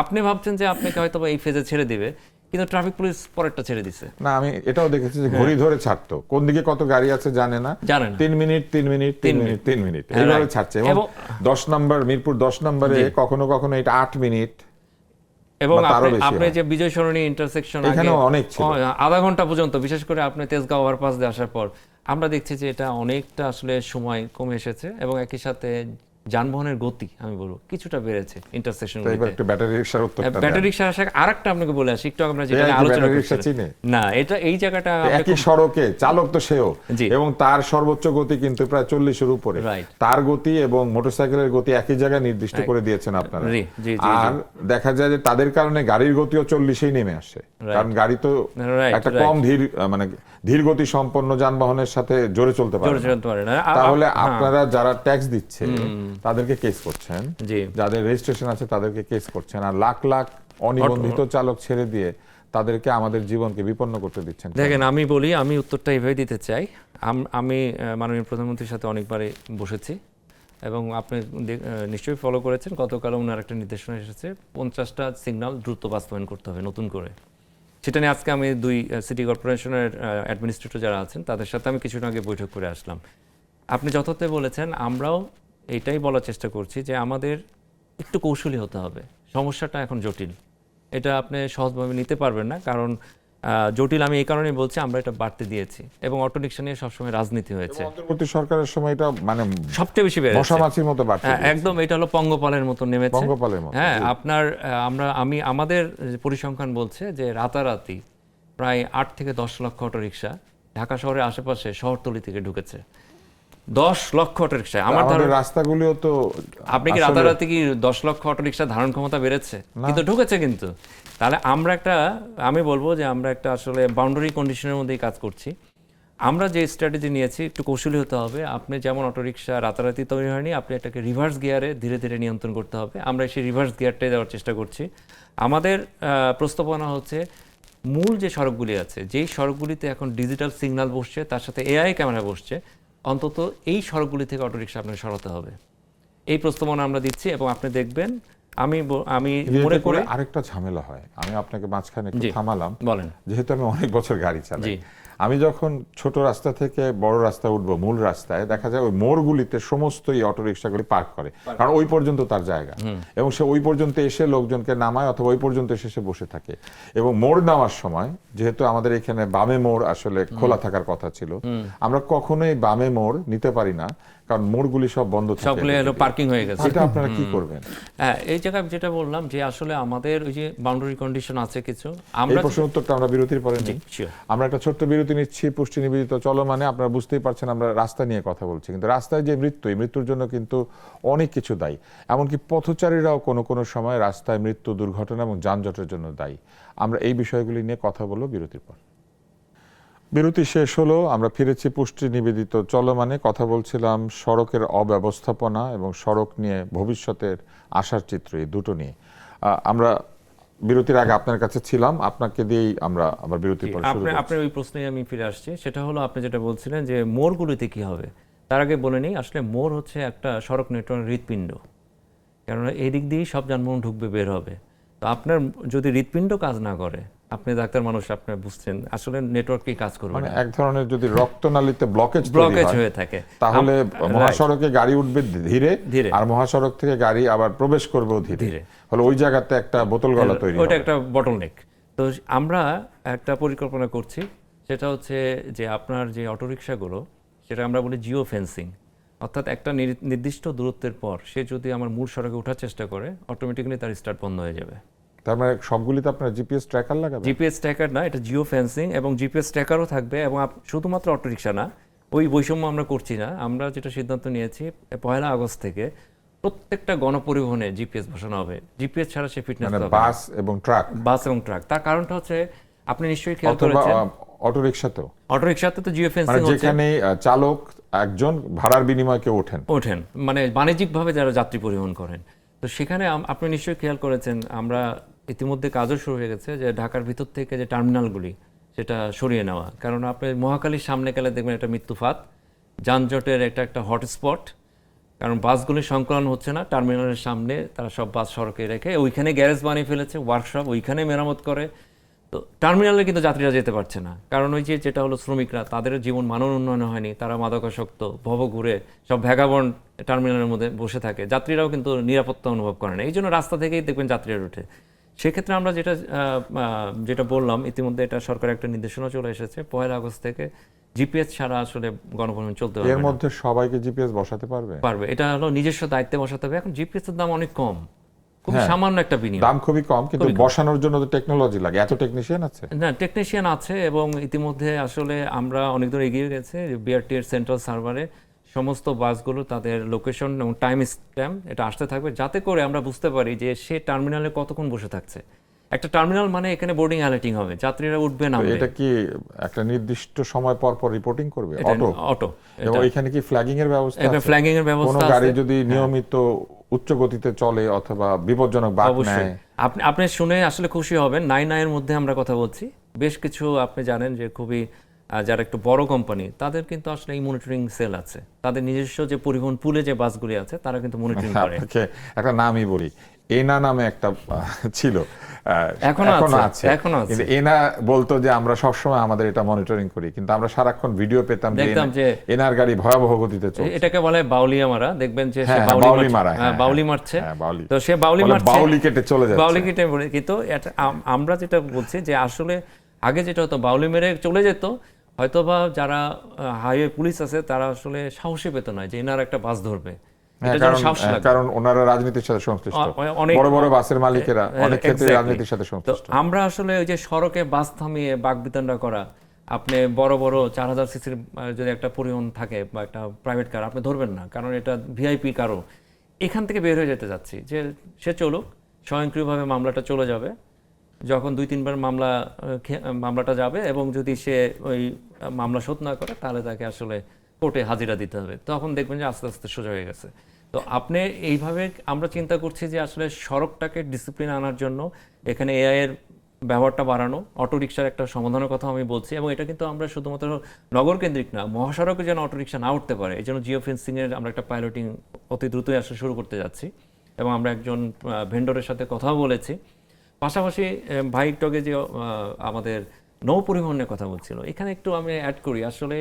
আপনি ভাবছেন যে আপনাকে হয়তো এই ফেজে ছেড়ে দিবে, কিন্তু ট্রাফিক পুলিশ পরেরটা ছেড়ে দিছে। না, আমি এটাও দেখেছি যে ঘড়ি ধরে ছাড়তো, কোন দিকে কত গাড়ি আছে জানে না, 3 মিনিট এইভাবে ছাড়ছে। এবং 10 নম্বর মিরপুর 10 নম্বরে কখনো কখনো এটা 8 মিনিট। এবং আপনি যে বিজয় সরণি ইন্টারসেকশন আধা ঘন্টা পর্যন্ত, বিশেষ করে আপনি তেজগাঁও ওভারপাস দিয়ে আসার পর আমরা দেখছি যে এটা অনেকটা আসলে সময় কমে এসেছে, এবং একই সাথে যানবাহনের গতি আমি বলবো কিছুটা বেড়েছে ইন্টারসেকশন। ব্যাটারি রিকশা আসা আরেকটা আপনাকে বলে আসি, একটু আমরা যেটা আলোচনা করছি না, এটা এই জায়গাটা একই সড়কে চালক তো সেও, এবং তার সর্বোচ্চ গতি কিন্তু প্রায় 40-এর উপরে, তার গতি এবং মোটরসাইকেলের গতি একই জায়গায় নির্দিষ্ট করে দিয়েছেন আপনারা। আর দেখা যায় যে তাদের কারণে গাড়ির গতিও 40-এই নেমে আসে, কারণ গাড়ি তো একটা কম ধীর গতি সম্পন্ন যানবাহনের সাথে জোরে চলতে পারে না। তাহলে আপনারা যারা ট্যাক্স দিচ্ছে তাদেরকে কেস করছেন, যাদের রেজিস্ট্রেশন আছে তাদেরকে কেস করছেন, আর লাখ লাখ অনিবন্ধিত চালক ছেড়ে দিয়ে তাদেরকে আমাদের জীবনকে বিপন্ন করতে দিচ্ছেন। দেখেন, আমি বলি, আমি উত্তরটা এইভাবে দিতে চাই। আমি মাননীয় প্রধানমন্ত্রীর সাথে অনেকবারই বসেছি, এবং আপনি নিশ্চয়ই ফলো করেছেন, গতকাল ওনার একটা নির্দেশনা এসেছে 50টা সিগন্যাল দ্রুত বাস্তবায়ন করতে হবে নতুন করে। সেটা নিয়ে আজকে আমি দুই সিটি কর্পোরেশনের অ্যাডমিনিস্ট্রেটর যারা আছেন তাদের সাথে আমি কিছুদিন আগে বৈঠক করে আসলাম। আপনি যথার্থ বলেছেন, আমরাও এটাই বলার চেষ্টা করছি যে আমাদের একটু কৌশলী হতে হবে। সমস্যাটা এখন জটিল, এটা আপনি সহজভাবে নিতে পারবেন না, কারণ জটিল আমি এই কারণেই বলছি, আমরা এটা বাড়তে দিয়েছি এবং অটোরিকশা নিয়ে সবসময় রাজনীতি হয়েছে। অন্তর্বর্তী সরকারের সময় এটা মানে সবচেয়ে বেশি বেড়েছে, মশা মাছির মতো বাড়ছে। একদম এটা হলো পঙ্গপালের মতো নেমেছে। পঙ্গপালের মতো, হ্যাঁ, আপনার আমাদের পরিসংখ্যান বলছে যে রাতারাতি প্রায় 8 থেকে 10 লক্ষ অটোরিকশা ঢাকা শহরের আশেপাশে শহরতলি থেকে ঢুকেছে। 10 লক্ষ অটোরিকশা। আমাদের রাস্তাগুলিও তো, আপনি কি রাতারাতি কি 10 লক্ষ অটোরিকশা ধারণ ক্ষমতা বেড়েছে? কিন্তু ঢুকেছে কিন্তু। তাহলে আমি বলবো যে আমরা একটা আসলে বাউন্ডারি কন্ডিশনের মধ্যেই কাজ করছি। আমরা যে স্ট্র্যাটেজি নিয়েছি একটু কৌশলী হতে হবে। আপনি যেমন অটোরিকশা রাতারাতি তৈরি হয়নি, আপনি এটাকে রিভার্স গিয়ারে ধীরে ধীরে নিয়ন্ত্রণ করতে হবে। আমরা সেই রিভার্স গিয়ারটাই দেওয়ার চেষ্টা করছি। আমাদের প্রস্তাবনা হচ্ছে মূল যে সড়কগুলি আছে, যেই সড়কগুলিতে এখন ডিজিটাল সিগন্যাল বসছে, তার সাথে এআই ক্যামেরা বসছে, অন্তত এই সড়কগুলি থেকে অটোরিকশা আপনাকে সরাতে হবে। এই প্রস্তাবনা আমরা দিচ্ছি এবং আপনি দেখবেন আমি মনে করি আরেকটা ঝামেলা হয়। আমি আপনাকে মাঝখানে একটু থামালাম, বলেন। যেহেতু আমি অনেক বছর গাড়ি চালাই, জি। আমি যখন ছোট রাস্তা থেকে বড় রাস্তা উঠবো, মূল রাস্তায় দেখা যায় ওই মোড়গুলিতে সমস্ত এই অটোরিকশাগুলি পার্ক করে, কারণ ওই পর্যন্ত তার জায়গা, এবং সে ওই পর্যন্ত এসে লোকজনকে নামায় অথবা ওই পর্যন্ত এসে সে বসে থাকে। এবং মোড় নেওয়ার সময়, যেহেতু আমাদের এখানে বামে মোড় আসলে খোলা থাকার কথা ছিল, আমরা কখনোই বামে মোড় নিতে পারি না, কারণ মোড়গুলি সব বন্ধ থাকে, সবগুলো পার্কিং হয়ে গেছে। এটা আপনারা কি করবেন? হ্যাঁ, এই জায়গায় যেটা বললাম যে আসলে আমাদের ওই যে বাউন্ডারি কন্ডিশন আছে কিছু, এই আমরা প্রশ্নের উত্তরটা আমরা বিরতির পরে নিই। আমরা একটা ছোট্ট বিরতি নিচ্ছি। পুষ্টি নিবেদিত চলমানে আপনারা বুঝতেই পারছেন আমরা রাস্তা নিয়ে কথা বলছি, কিন্তু রাস্তায় যে মৃত্যু, এই মৃত্যুর জন্য কিন্তু অনেক কিছু দায়ী। এমনকি পথচারীরাও কোনো কোনো সময় রাস্তায় মৃত্যু, দুর্ঘটনা এবং যানজটের জন্য দায়ী। আমরা এই বিষয়গুলি নিয়ে কথা বলবো বিরতির পর। বিরতি শেষ হলো, আমরা ফিরেছি পুষ্টি নিবেদিত চলমানে। কথা বলছিলাম সড়কের অব্যবস্থাপনা এবং সড়ক নিয়ে ভবিষ্যতের আশার চিত্র, এই দুটো নিয়ে। আমরা বিরতির আগে আপনার কাছে ছিলাম, আপনাকে দিয়েই আমরা আবার বিরতির পর শুরু করব। আপনার ওই প্রশ্নে আমি ফিরে আসছি। সেটা হলো আপনি যেটা বলছিলেন যে মোড়গুলিতে কি হবে, তার আগে বলে নিই আসলে মোড় হচ্ছে একটা সড়ক নেটওয়ার্ক হৃৎপিণ্ড, কেননা এই দিক দিয়েই সব যানবাহন ঢুকবে বের হবে। তো আপনার যদি হৃৎপিণ্ড কাজ না করে, আপনি ডাক্তার মানুষ, আপনি বুঝছেন আসলে নেটওয়ার্কে কাজ করবে মানে না। এক ধরনের যদি রক্তনালীতে ব্লকেজ হয়ে থাকে, তাহলে মহাসড়কে গাড়ি উঠবে ধীরে ধীরে, আর মহাসড়ক থেকে গাড়ি আবার প্রবেশ করবেও ধীরে। হলো ওই জায়গাতে একটা বোতল গলা তৈরি হবে, ওটা একটা বটলনেক। তো আমরা একটা পরিকল্পনা করছি, সেটা হচ্ছে যে আপনার যে অটোরিকশাগুলো, সেটা আমরা বলি জিও ফেন্সিং, অর্থাৎ একটা নির্দিষ্ট দূরত্বের পর সে যদি আমার মূল সড়কে ওঠার চেষ্টা করে, অটোমেটিক্যালি তার স্টার্ট বন্ধ হয়ে যাবে। তার মানে সবগুলিতে আপনার জিপিএস ট্র্যাকার লাগাবে? জিপিএস ট্র্যাকার না, এটা জিও ফেন্সিং এবং জিপিএস ট্র্যাকারও থাকবে। এবং শুধুমাত্র অটোরিকশা না, ওই বৈষম্য আমরা করছি না। আমরা যেটা সিদ্ধান্ত নিয়েছি 1 আগস্ট থেকে প্রত্যেকটা গণপরিবহনে জিপিএস বসানো হবে। জিপিএস ছাড়া সে ফিটনেস মানে হবে না। বাস এবং ট্রাক। তার কারণটা হচ্ছে আপনি নিশ্চয়ই খেয়াল করেছেন, অটোরিকশাতেও অটোরিকশাতে তো জিও ফেন্সিং মানে হচ্ছে, যেখানে চালক একজন ভাড়ার বিনিময়ে কেউ ওঠেন, মানে বাণিজ্যিকভাবে যারা যাত্রী পরিবহন করেন। তো সেখানে আপনি নিশ্চয়ই খেয়াল করেছেন, আমরা ইতিমধ্যে কাজও শুরু হয়ে গেছে যে ঢাকার ভিতর থেকে যে টার্মিনালগুলি সেটা সরিয়ে নেওয়া। কারণ আপনি মহাখালীর সামনে গেলে দেখবেন একটা মৃত্যুফাত, যানজটের একটা হটস্পট, কারণ বাসগুলির সংকলন হচ্ছে না টার্মিনালের সামনে, তারা সব বাস সড়কে রেখে ওইখানে গ্যারেজ বানিয়ে ফেলেছে, ওয়ার্কশপ ওইখানে মেরামত করে। তো টার্মিনালে কিন্তু যাত্রীরা যেতে পারছে না, কারণ ওই যেটা হলো শ্রমিকরা, তাদের জীবন মানন উন্নয়ন হয়নি, তারা মাদকাসক্ত ভবঘুরে সব ভ্যাগাবন্ড টার্মিনালের মধ্যে বসে থাকে, যাত্রীরাও কিন্তু নিরাপত্তা অনুভব করে না। এই জন্য রাস্তা থেকেই দেখবেন যাত্রীরা ওঠে। সেক্ষেত্রে আমরা যেটা বললাম, ইতিমধ্যে এটা সরকারের একটা নির্দেশনা চলে এসেছে, 1 আগস্ট থেকে জিপিএস ছাড়া আসলে গণপরিবহন চলতে পারবে এর না। মধ্যে সবাইকে জিপিএস বসাতে পারবে? এটা হলো নিজস্ব দায়িত্বে বসাতে হবে। এখন জিপিএস এর দাম অনেক কম, খুব সামান্য একটা বিনিয়োগ, দাম খুবই কম, কিন্তু বসানোর জন্য তো টেকনোলজি লাগে। এত টেকনিশিয়ান আছে? না, টেকনিশিয়ান আছে এবং ইতিমধ্যে আসলে আমরা অনেক দূর এগিয়ে গেছে। বিআরটি এর সেন্ট্রাল সার্ভারে সমস্ত বাসগুলো তাদের লোকেশন এবং টাইম স্ট্যাম্প এটা আসতে থাকবে, যাতে করে আমরা বুঝতে পারি যে সে টার্মিনালে কতক্ষণ বসে থাকছে। একটা টার্মিনাল মানে এখানে বোর্ডিং অ্যালার্টিং হবে, যাত্রীরা উঠবে না। এটা কি একটা নির্দিষ্ট সময় পর পর রিপোর্টিং করবে? অটো। এবং এখানে কি ফ্ল্যাগিং এর ব্যবস্থা আছে? ফ্ল্যাগিং এর ব্যবস্থা আছে। কোন গাড়ি যদি নিয়মিত উচ্চ গতিতে চলে অথবা বিপজ্জনক বাঁক নেয়, আপনি শুনে আসলে খুশি হবেন। 9 এর মধ্যে আমরা কথা বলছি। বেশ কিছু আপনি জানেন যে খুবই যারা একটু বড় কোম্পানি, তাদের কিন্তু আসলে এই মনিটরিং সেল আছে, তাদের নিজস্ব যে পরিবহন পুলে যে বাসগুলি আছে তারা কিন্তু মনিটরিং করে। আপনাকে একটা নামই বলি, এনা নামে একটা ছিল, এখনো আছে, আছে। এখনো আছে। কিন্তু এনা বলতো যে আমরা সবসময় আমাদের এটা মনিটরিং করি, কিন্তু আমরা সারাক্ষণ ভিডিও পেতাম দেখতাম যে এনার গাড়ি ভয়াবহ গতিতে চলছে। এটাকে বলে বাউলিয়া মারা, দেখবেন যে সে হ্যাঁ, বাউলি মারা, হ্যাঁ, বাউলি মারছে, হ্যাঁ, বাউলি। তো সে বাউলি বলে মারছে, বাউলি কেটে চলে যাচ্ছে। বাউলি কেটে কিন্তু আমরা যেটা বলছি যে আসলে আগে যেটা হতো বাউলি মেরে চলে যেত, হয়তোবা যারা হাইওয়ে পুলিশ আছে তারা আসলে সাহসী পেত না যে এনার একটা বাস ধরবে, হ্যাঁ, এটা যেন সাহস লাগে। কারণ ওনারা রাজনীতির সাথে সংশ্লিষ্ট, অনেক বড় বড় বাসের মালিকেরা অনেক ক্ষেত্রে exactly। রাজনীতির সাথে তো সংশ্লিষ্ট। আমরা আসলে ওই যে সড়কে বাস থামিয়ে বাকবিতণ্ডা করা, আপনি বড় বড় 4000 সিসির যদি একটা পরিবহন থাকে বা একটা প্রাইভেট কার, আপনি ধরবেন না, কারণ এটা ভিআইপি কারও। এখান থেকে বের হয়ে যেতে যাচ্ছি যে সে চলুক, স্বয়ংক্রিয়ভাবে মামলাটা চলে যাবে, যখন 2-3 বার মামলাটা যাবে এবং যদি সে ওই মামলা শোধ না করে তাহলে তাকে আসলে কোর্টে হাজিরা দিতে হবে, তখন দেখবেন যে আস্তে আস্তে সোজা হয়ে গেছে। তো আপনি এইভাবে আমরা চিন্তা করছি যে আসলে সড়কটাকে ডিসিপ্লিন আনার জন্য এখানে এআই এর ব্যবহারটা বাড়ানো, অটোরিকশার একটা সমাধানের কথা আমি বলছি, এবং এটা কিন্তু আমরা শুধুমাত্র নগর কেন্দ্রিক না, মহাসড়কে যেন অটোরিকশা না উঠতে পারে এই জন্য জিও ফেন্সিং এর আমরা একটা পাইলটিং অতি দ্রুতই আসলে শুরু করতে যাচ্ছি, এবং আমরা একজন ভেন্ডরের সাথে কথাও বলেছি। পাশাপাশি ভাই টগে যে আমাদের নৌ পরিবহনের কথা বলছিল, এখানে একটু আমি অ্যাড করি, আসলে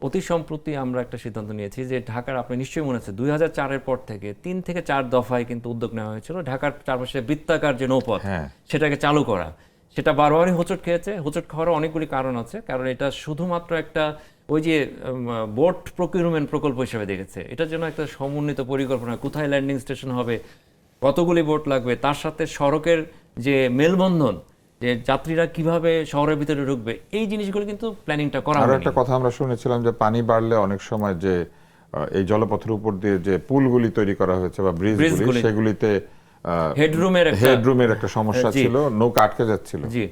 অতি সম্প্রতি আমরা একটা সিদ্ধান্ত নিয়েছি যে ঢাকার, আপনি নিশ্চয়ই মনে আছে 2004-এর পর থেকে 3 থেকে 4 দফায় কিন্তু উদ্যোগ নেওয়া হয়েছিল ঢাকার চারপাশে বৃত্তাকার যে নৌপথ, হ্যাঁ। সেটাকে চালু করা। সেটা বারবারই হোঁচট খেয়েছে, হোঁচট খাওয়ার অনেকগুলি কারণ আছে, কারণ এটা শুধুমাত্র একটা ওই যে বোট প্রকিউরমেন্ট প্রকল্প হিসেবে দেখেছে, এটার জন্য একটা সমন্বিত পরিকল্পনা, কোথায় ল্যান্ডিং স্টেশন হবে, কতগুলি বোট লাগবে, তার সাথে সড়কের যে মেলবন্ধন, যে যাত্রীরা কিভাবে শহরের ভিতরে ঢুকবে, এই জিনিসগুলো কিন্তু প্ল্যানিংটা করা আরো হয়নি। একটা কথা আমরা শুনেছিলাম যে পানি বাড়লে অনেক সময় যে এই জলপথের উপর দিয়ে যে পুলগুলি তৈরি করা হয়েছে বা ব্রিজগুলি, সেগুলিতে হেডরুমের একটা সমস্যা ছিল, নৌকা আটকে যাচ্ছিল। জি,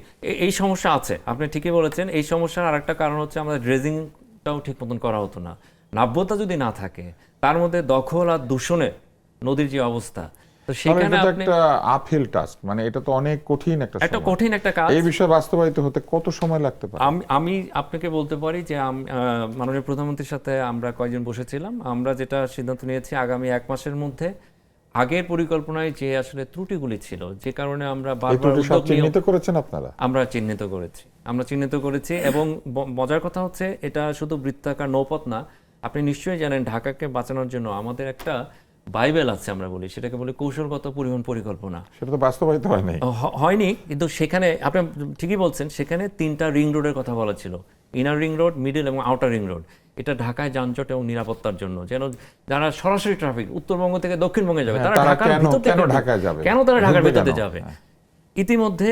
এই সমস্যা আছে, আপনি ঠিকই বলেছেন। এই সমস্যার আরেকটা কারণ হচ্ছে আমাদের ড্রেজিংটাও ঠিক মতন করা হতো না। নাব্যতা যদি না থাকে, তার মধ্যে দখল আর দূষণে নদীর যে অবস্থা, তো সেখানে আপনি একটা আপহিল টাস্ক, মানে এটা তো অনেক কঠিন একটা কঠিন একটা কাজ। এই বিষয়ে বাস্তবায়িত হতে কত সময় লাগতে পারে? আমি আপনাকে বলতে পারি যে মাননীয় প্রধানমন্ত্রীর সাথে আমরা কয়েকজন বসেছিলাম, আমরা যেটা সিদ্ধান্ত নিয়েছি আগামী 1 মাসের মধ্যে আগের পরিকল্পনায় যে আসলে ত্রুটিগুলি ছিল, যে কারণে আমরা বারবার উদ্যোগ চিহ্নিত করেছেন আপনারা? আমরা চিহ্নিত করেছি এবং মজার কথা হচ্ছে এটা শুধু বৃত্তাকার নৌপথ না, আপনি নিশ্চয়ই জানেন ঢাকাকে বাঁচানোর জন্য আমাদের একটা বাইবেল আছে, আমরা বলি সেটাকে বলি কৌশলগত পরিবহন পরিকল্পনা। সেটা তো বাস্তবায়িত হয়নি, কিন্তু সেখানে আপনি ঠিকই বলছেন, সেখানে 3টা রিং রোডের কথা বলা ছিল, ইনার রিং রোড, মিডল এবং আউটার রিং রোড। এটা ঢাকায় যানজট এবং নিরাপত্তার জন্য, যেন যারা সরাসরি ট্রাফিক উত্তরবঙ্গ থেকে দক্ষিণবঙ্গে যাবে, তারা ঢাকার ভিতর থেকে ঢাকায় যাবে, কেন তারা ঢাকার ভিতরে যাবে। ইতিমধ্যে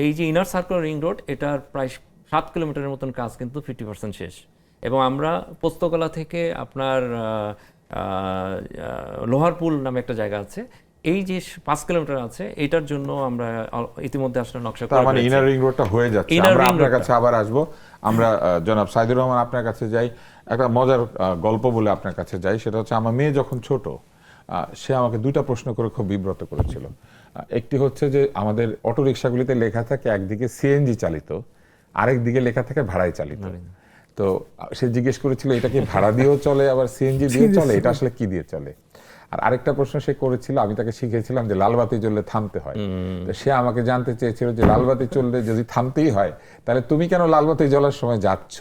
এই যে ইনার সার্কুলার রিং রোড, এটার প্রায় 7 কিলোমিটারের মতন কাজ কিন্তু 50% শেষ, এবং আমরা পোস্তকলা থেকে আপনার লোহারপুল নামে একটা জায়গা আছে, এই যে 5 কিলোমিটার আছে, এটার জন্য আমরা ইতিমধ্যে আসলে নকশা করে মানে ইনার রিং রোডটা হয়ে যাচ্ছে। আমরা আপনার কাছে আবার আসবো, আমরা জনাব সাইদুর রহমান আপনার কাছে যাই, একটা মজার গল্প বলে আপনার কাছে যাই। সেটা হচ্ছে আমার মেয়ে যখন ছোট, সে আমাকে 2টা প্রশ্ন করে খুব বিব্রত করেছিল। একটি হচ্ছে যে আমাদের অটো রিক্সাগুলিতে লেখা থাকে একদিকে সিএনজি চালিত, আরেক দিকে লেখা থাকে ভাড়ায় চালিত। তো সে জিজ্ঞেস করেছিল এটা কি ভাড়া দিয়েও চলে আবার সিএনজি দিয়ে চলে, এটা আসলে কি দিয়ে চলে। আর আরেকটা প্রশ্ন সে করেছিল, আমি তাকে শিখিয়েছিলাম যে লালবাতি জ্বললে থামতে হয়। তো সে আমাকে জানতে চেয়েছিল যে লালবাতি চললে যদি থামতেই হয়, তাহলে তুমি কেন লালবাতি জ্বলার সময় যাচ্ছ?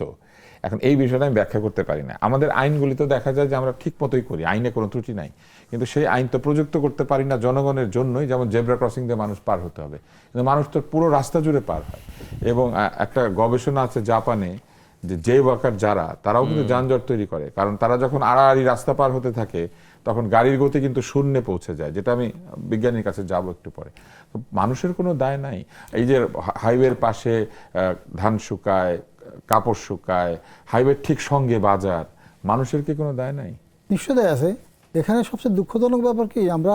এখন এই বিষয়টা আমি ব্যাখ্যা করতে পারি না। আমাদের আইনগুলিতে দেখা যায় যে আমরা ঠিক মতোই করি, আইনে কোনো ত্রুটি নাই, কিন্তু সেই আইন তো প্রযুক্ত করতে পারি না জনগণের জন্যই। যেমন জেব্রা ক্রসিং দিয়ে মানুষ পার হতে হবে, কিন্তু মানুষ তো পুরো রাস্তা জুড়ে পার হয়। এবং একটা গবেষণা আছে জাপানে, যে ওয়াকার যারা, তারাও কিন্তু যানজট তৈরি করে, কারণ তারা যখন আড়াআড়ি রাস্তা পার হতে থাকে তখন গাড়ির গতি কিন্তু শূন্যে পৌঁছে যায়, যেটা আমি বিজ্ঞানীর কাছে যাব একটু পরে। তো মানুষের কোনো দায় নাই। এই যে হাইওয়ের পাশে ধান শুকায়, কাপড় শুকায়, হাইওয়ের ঠিক সঙ্গে বাজার, মানুষের কি কোনো দায় নাই? নিশ্চয় দায় আছে। এখানে সবচেয়ে দুঃখজনক ব্যাপার কি, আমরা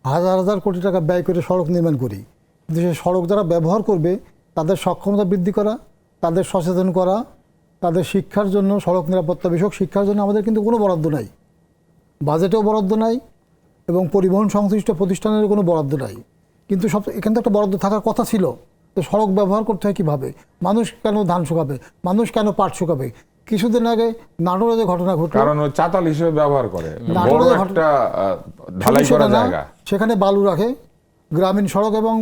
হাজার হাজার কোটি টাকা ব্যয় করে সড়ক নির্মাণ করি, কিন্তু সেই সড়ক যারা ব্যবহার করবে তাদের সক্ষমতা বৃদ্ধি করা, তাদের সচেতন করা, তাদের শিক্ষার জন্য, সড়ক নিরাপত্তা বিষয়ক শিক্ষার জন্য আমাদের কিন্তু কোনো বরাদ্দ নাই, বাজেটেও বরাদ্দ নাই এবং পরিবহন সংশ্লিষ্ট প্রতিষ্ঠানের কোনো বরাদ্দ নাই। কিন্তু এখানে তো একটা বরাদ্দ থাকার কথা ছিল, তো সড়ক ব্যবহার করতে হয় কীভাবে, মানুষ কেন ধান শুকাবে, মানুষ কেন পাট শুকাবে। কিছুদিন আগে নাটোরে যে ঘটনা ঘটলো, কারণ ওই চাতাল হিসেবে ব্যবহার করে, নাটোরে বড় যে একটা ঢালাই করা সেটা না, জায়গা। সেখানে বালু রাখে, গ্রামীণ সড়ক এবং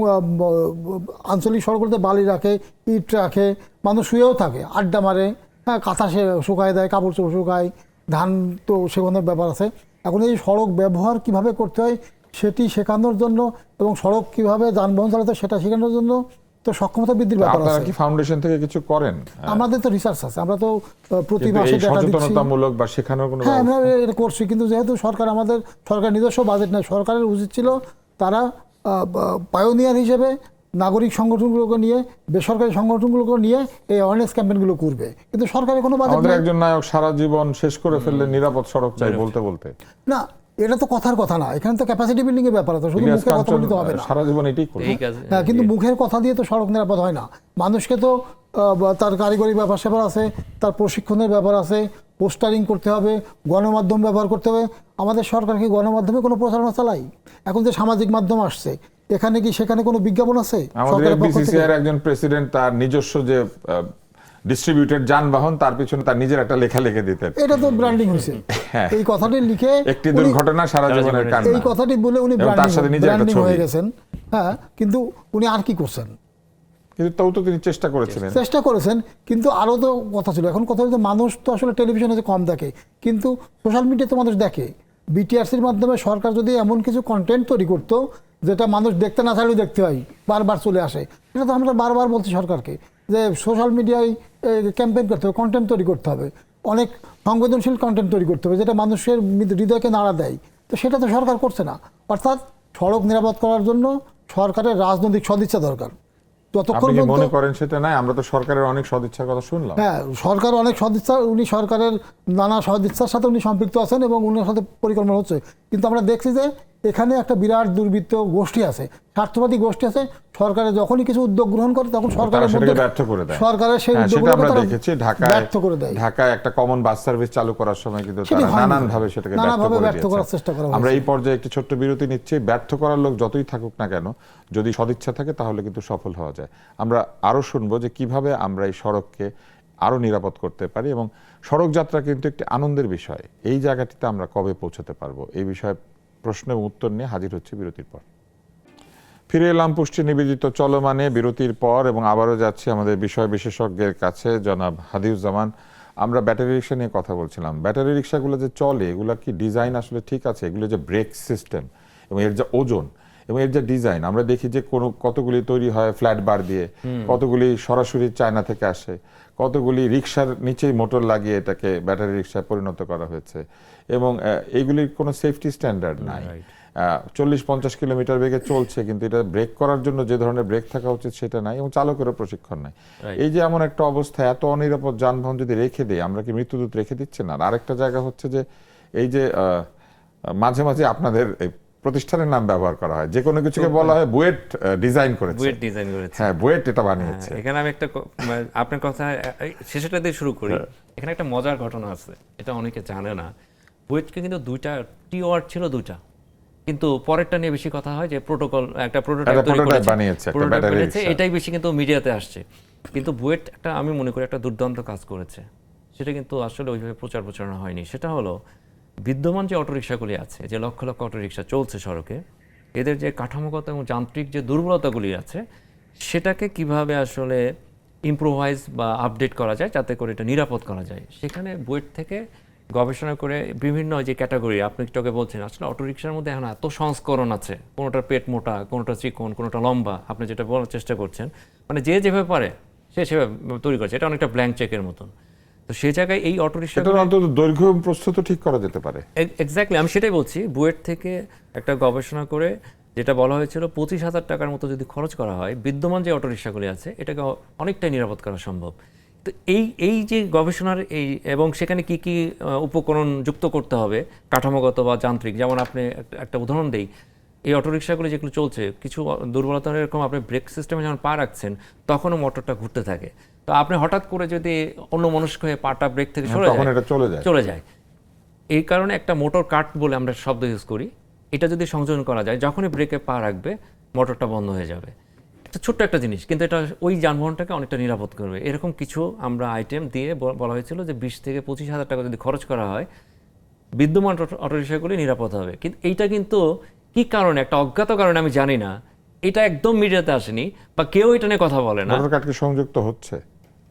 আঞ্চলিক সড়কগুলোতে বালি রাখে, ইট রাখে, মানুষ শুয়েও থাকে, আড্ডা মারে, হ্যাঁ, কাঁথা শুকায় দেয়, কাপড় চোপড় শুকায়, ধান তো সেখানের ব্যাপার আছে। এখন এই সড়ক ব্যবহার কিভাবে করতে হয় সেটি শেখানোর জন্য এবং সড়ক কিভাবে যানবাহন চালাতে সেটা শেখানোর জন্য তো সক্ষমতা বৃদ্ধির ব্যাপার আপনারা আছে। কি ফাউন্ডেশন থেকে কিছু করেন? আমাদের তো রিসার্চ আছে, আমরা তো প্রতি কিন্তু মাসে এই ডেটা দিচ্ছি। সচেতনতামূলক বা শেখানোর কোনো হ্যাঁ, আমরা ব্যবস্থা? এটা করছি, কিন্তু যেহেতু সরকার নিজস্ব বাজেট নেই, সরকারের উচিত ছিল তারা পায়োনিয়ার হিসেবে নাগরিক সংগঠনগুলোকে নিয়ে, বেসরকারি সংগঠনগুলোকে নিয়ে এই অ্যাওয়ারনেস ক্যাম্পেইনগুলো করবে, কিন্তু সরকারের কোনো বাজেট আমাদের নেই। একজন নায়ক সারা জীবন শেষ করে ফেললেন নিরাপদ সড়ক চাই বলতে বলতে। না, এটা তো কথার কথা না, এখানে তো ক্যাপাসিটি বিল্ডিং এর ব্যাপার আছে, শুধু ইলিয়াস মুখে কথা কাঞ্চন বললে তো হবে না। সারা জীবন এটাই করলেন। এই কাজ হ্যাঁ, কিন্তু মুখের কথা দিয়ে তো সড়ক নিরাপদ হয় না। মানুষকে তো তার কারিগরি ব্যাপার স্যাপার আছে, তার প্রশিক্ষণের ব্যাপার আছে, পোস্টারিং করতে হবে, গণমাধ্যম ব্যবহার করতে হবে। আমাদের সরকার কি গণমাধ্যমে কোনো প্রচারণা চালাই? এখন যে সামাজিক মাধ্যম আসছে, এখানে কি সেখানে কোনো বিজ্ঞাপন আছে আমাদের সরকারের পক্ষ থেকে? বিসিসিআই এর একজন প্রেসিডেন্ট তার নিজস্ব যে ডিস্ট্রিবিউটেড যানবাহন তার পিছনে তার নিজের একটা লেখা লিখে দিতেন। এটা তো ব্র্যান্ডিং হয়েছে। হ্যাঁ। এই কথাটি লিখে একটি দুর্ঘটনা সারা জীবনের কান্না। এই কথাটি বলে উনি এবং তার সাথে নিজের একটা ব্র্যান্ডিং ছবি। হয়ে গেছেন। হ্যাঁ, কিন্তু উনি আর কি করছেন? কিন্তু তাও তো তিনি চেষ্টা করেছিলেন। চেষ্টা করেছেন, কিন্তু আরও তো কথা ছিল। এখন কথা হচ্ছে মানুষ তো আসলে টেলিভিশনে যে কম দেখে, কিন্তু সোশ্যাল মিডিয়াতে মানুষ দেখে। বিটিআরসির মাধ্যমে সরকার যদি এমন কিছু কন্টেন্ট তৈরি করতো যেটা মানুষ দেখতে না চাইলেও দেখতে হয়, বারবার চলে আসে, সেটা তো আমরা বারবার বলছি সরকারকে যে সোশ্যাল মিডিয়ায় ক্যাম্পেইন করতে হবে, কন্টেন্ট তৈরি করতে হবে, অনেক সংবেদনশীল কন্টেন্ট তৈরি করতে হবে যেটা মানুষের হৃদয়কে নাড়া দেয়। তো সেটা তো সরকার করছে না। অর্থাৎ সড়ক নিরাপদ করার জন্য সরকারের রাজনৈতিক সদিচ্ছা দরকার। যতক্ষণ আপনি কি মনে পর্যন্ত করেন সেটা নাই? আমরা তো সরকারের অনেক সদিচ্ছার কথা শুনলাম। হ্যাঁ, সরকার অনেক সদিচ্ছা, উনি সরকারের নানা সদিচ্ছার সাথে উনি সম্পৃক্ত আছেন এবং উনার সাথে পরিকল্পনা হচ্ছে, কিন্তু আমরা দেখছি যে এখানে একটা বিরাট দুর্বৃত্ত গোষ্ঠী আছে, স্বার্থবাদী গোষ্ঠী আছে। সরকারের যখনই কিছু উদ্যোগ গ্রহণ করে তখন তারা সরকারের সেটাকে মধ্যে ব্যর্থ করে দেয়। সরকারের সেই হ্যাঁ, সেটা উদ্যোগগুলোকে আমরা তারা দেখেছি ব্যর্থ করে দেয়। ঢাকায় একটা কমন বাস সার্ভিস চালু করার সময় কিন্তু সেটি তারা হয়নি। নানান ভাবে সেটাকে নানাভাবে ব্যর্থ ব্যর্থ করার করে চেষ্টা করা দিয়েছে। আমরা হয়েছে। এই পর্যায়ে একটি ছোট্ট বিরতি নিচ্ছি। ব্যর্থ করার লোক যতই থাকুক না কেন, যদি সদিচ্ছা থাকে তাহলে কিন্তু সফল হওয়া যায়। আমরা আরো শুনবো যে কিভাবে আমরা এই সড়ককে আরো নিরাপদ করতে পারি, এবং সড়ক যাত্রা কিন্তু একটি আনন্দের বিষয়। এই জায়গাটিতে আমরা কবে পৌঁছাতে পারবো, এই বিষয়ে প্রশ্ন এবং উত্তর নিয়ে হাজির হচ্ছে বিরতির পর। ফিরে এলাম পুষ্টি নিবেদিত চলমানে বিরতির পর, এবং আবারও যাচ্ছি আমাদের বিষয় বিশেষজ্ঞের কাছে, জনাব হাদিউজ্জামান। আমরা ব্যাটারি রিক্সা নিয়ে কথা বলছিলাম। ব্যাটারি রিক্সাগুলো যে চলে, এগুলো কি ডিজাইন আসলে ঠিক আছে? এগুলো যে ব্রেক সিস্টেম এবং এর যে ওজন এবং এর যে ডিজাইন, আমরা দেখি যে কতগুলি তৈরি হয় ফ্ল্যাট বার দিয়ে, কতগুলি সরাসরি চায়না থেকে আসে, কতগুলি রিক্সার নিচেই মোটর লাগিয়ে এটাকে ব্যাটারি রিক্সায় পরিণত করা হয়েছে, এবং এইগুলির কোনো সেফটি স্ট্যান্ডার্ড নাই। 40-50 কিলোমিটার বেগে চলছে, কিন্তু এটা ব্রেক করার জন্য যে ধরনের ব্রেক থাকা উচিত সেটা নাই, এবং চালকেরও প্রশিক্ষণ নাই। এই যে এমন একটা অবস্থা, এত অনিরাপদ যানবাহন যদি রেখে দেয়, আমরা কি মৃত্যুদূত রেখে দিচ্ছে না? আর আরেকটা জায়গা হচ্ছে যে এই যে মাঝে মাঝে আপনাদের প্রতিষ্ঠানের নাম ব্যবহার করা হয়, যে কোনো কিছুকে বলা হয় বুয়েট ডিজাইন করেছে। বুয়েট ডিজাইন করেছে। হ্যাঁ, বুয়েট এটা বানিয়েছে। এখানে আমি একটা আপনার কথা শেষেরটা দিয়ে শুরু করি। এখানে একটা মজার ঘটনা আছে, এটা অনেকে জানে না। বুয়েটকে কিন্তু দুইটা ওয়ার্ড ছিল, দুইটা, কিন্তু পরেরটা নিয়ে বেশি কথা হয় যে প্রোটোকল, একটা প্রোটোটাইপ বানিয়েছে, এটাই বেশি কিন্তু মিডিয়াতে আসছে। কিন্তু বুয়েট একটা, আমি মনে করি একটা দুর্দান্ত কাজ করেছে, সেটা কিন্তু আসলে ওইভাবে প্রচারণা হয়নি। সেটা হলো বিদ্যমান যে অটোরিকশাগুলি আছে, যে লক্ষ লক্ষ অটোরিকশা চলছে সড়কে, এদের যে কাঠামোগত এবং যান্ত্রিক যে দুর্বলতাগুলি আছে, সেটাকে কিভাবে আসলে ইমপ্রোভাইজ বা আপডেট করা যায় যাতে করে এটা নিরাপদ করা যায়। সেখানে বুয়েট থেকে গবেষণা করে বিভিন্ন যে ক্যাটাগরি আপনি একটু বলছেন, আসলে অটোরিকশার মধ্যে এখন এত সংস্করণ আছে, কোনোটার পেট মোটা, কোনোটা চিকন, কোনোটা লম্বা, আপনি যেটা বলার চেষ্টা করছেন, মানে যে যেভাবে পারে সে সেভাবে তৈরি করছে। এটা অনেকটা ব্ল্যাঙ্ক চেকের মতন। তো সেই জায়গায় এই অটোরিকশা অন্তত দৈর্ঘ্য এবং প্রস্থ ঠিক করা যেতে পারে। এক্স্যাক্টলি, আমি সেটাই বলছি। বুয়েট থেকে একটা গবেষণা করে যেটা বলা হয়েছিল 25,000 টাকার মতো যদি খরচ করা হয়, বিদ্যমান যে অটোরিকশাগুলি আছে এটাকে অনেকটাই নিরাপদ করা সম্ভব। তো এই যে গবেষণার এবং সেখানে কি কি উপকরণ যুক্ত করতে হবে কাঠামোগত বা যান্ত্রিক, যেমন আপনি একটা উদাহরণ দেই, এই অটোরিকশাগুলি যেগুলো চলছে কিছু দুর্বলতা এরকম, আপনি ব্রেক সিস্টেমে যখন পা রাখছেন তখনও মোটরটা ঘুরতে থাকে। তো আপনি হঠাৎ করে যদি অন্য মনস্ক হয়ে পাটা ব্রেক থেকে চলে যায়, এই কারণে একটা মোটর কাট বলে আমরা শব্দ ইউজ করি, এটা যদি সংযোজন করা যায়, যখনই ব্রেকে পা রাখবে মোটরটা বন্ধ হয়ে যাবে। ছোট্ট একটা জিনিস, কিন্তু এটা ওই যানবাহনটাকে অনেকটা নিরাপদ করবে। এরকম কিছু আমরা আইটেম দিয়ে বলা হয়েছিল যে 20 থেকে 25,000 টাকা যদি খরচ করা হয় বিদ্যমান অটোরিকশাগুলি নিরাপদ হবে। কিন্তু এইটা কিন্তু কি কারণে, একটা অজ্ঞাত কারণে আমি জানি না, এটা একদম মিডিয়াতে আসেনি বা কেউ এটা নিয়ে কথা বলে না। ভোটার কার্ডকে সংযুক্ত হচ্ছে,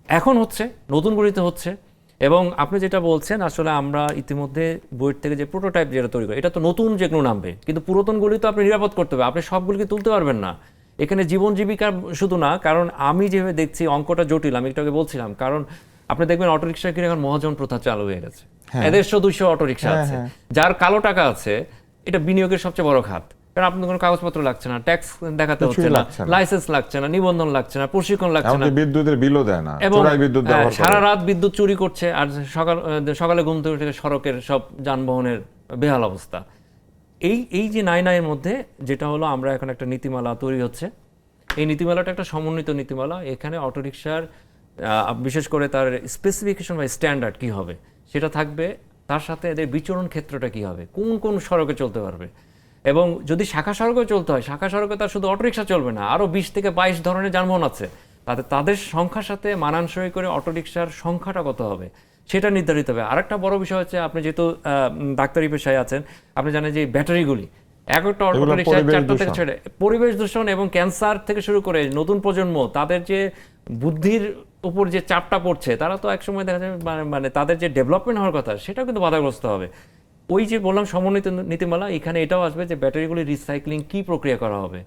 এখন হচ্ছে, নতুন গড়িতে হচ্ছে। এবং আপনি যেটা বলছেন, আসলে আমরা ইতিমধ্যে বুয়েট থেকে যে প্রোটোটাইপ যেটা তৈরি করি, এটা তো নতুন যেগুলো নামবে, কিন্তু পুরাতনগুলি তো আপনি নিরাপদ করতে হবে, আপনি সবগুলিকে তুলতে পারবেন না। এখানে জীবন জীবিকা শুধু না, কারণ আমি যেভাবে দেখছি অঙ্কটা জটিল, আমি একটু আগে বলছিলাম, কারণ আপনি দেখবেন অটোরিকশা কিনে এখন মহাজন প্রথা চালু হয়ে গেছে। 150-200 অটোরিকশা আছে, যার কালো টাকা আছে, এটা বিনিয়োগের সবচেয়ে বড় খাত। কারণ আপনার কোনো কাগজপত্র লাগছে না, ট্যাক্স দেখাতে হচ্ছে না, লাইসেন্স লাগছে না, নিবন্ধন লাগছে না, প্রশিক্ষণ লাগছে না, বিদ্যুতের বিলও দেয় না, এবং চোরাই বিদ্যুৎ ব্যবহার করে। সারা রাত বিদ্যুৎ চুরি করছে, আর সকালে ঘুম থেকে উঠে সড়কের সব যানবাহনের বেহাল অবস্থা। এই যে নাইয়ের মধ্যে যেটা হলো, আমরা এখন একটা নীতিমালা তৈরি হচ্ছে। এই নীতিমালাটা একটা সমন্বিত নীতিমালা। এখানে অটোরিকশার বিশেষ করে তার স্পেসিফিকেশন বা স্ট্যান্ডার্ড কি হবে সেটা থাকবে, তার সাথে এদের বিচরণ ক্ষেত্রটা কি হবে, কোন কোন সড়কে চলতে পারবে। এবং যদি শাখা সড়কে চলতে হয়, শাখা সড়কে তার শুধু অটোরিকশা চলবে না, আরও 20 থেকে 22 ধরনের যানবাহন আছে, তাদের সংখ্যার সাথে মানানসই করে অটোরিকশার সংখ্যাটা কত হবে সেটা নির্ধারিত হবে। আরেকটা বড় বিষয় হচ্ছে, আপনি যেহেতু ডাক্তারি পেশায় আছেন, আপনি জানেন যে ব্যাটারিগুলি এক একটা অটোরিকশায় 4টা থেকে 6টা, পরিবেশ দূষণ এবং ক্যান্সার থেকে শুরু করে নতুন প্রজন্ম, তাদের যে বুদ্ধির উপর যে চাপটা পড়ছে, তারা তো একসময় দেখা যাবে মানে তাদের যে ডেভেলপমেন্ট হওয়ার কথা সেটাও কিন্তু বাধাগ্রস্ত হবে। ওই যে বললাম সমন্বিত নীতিমালা, এখানে এটাও আসবে যে ব্যাটারিগুলি রিসাইক্লিং কি প্রক্রিয়া করা হবে।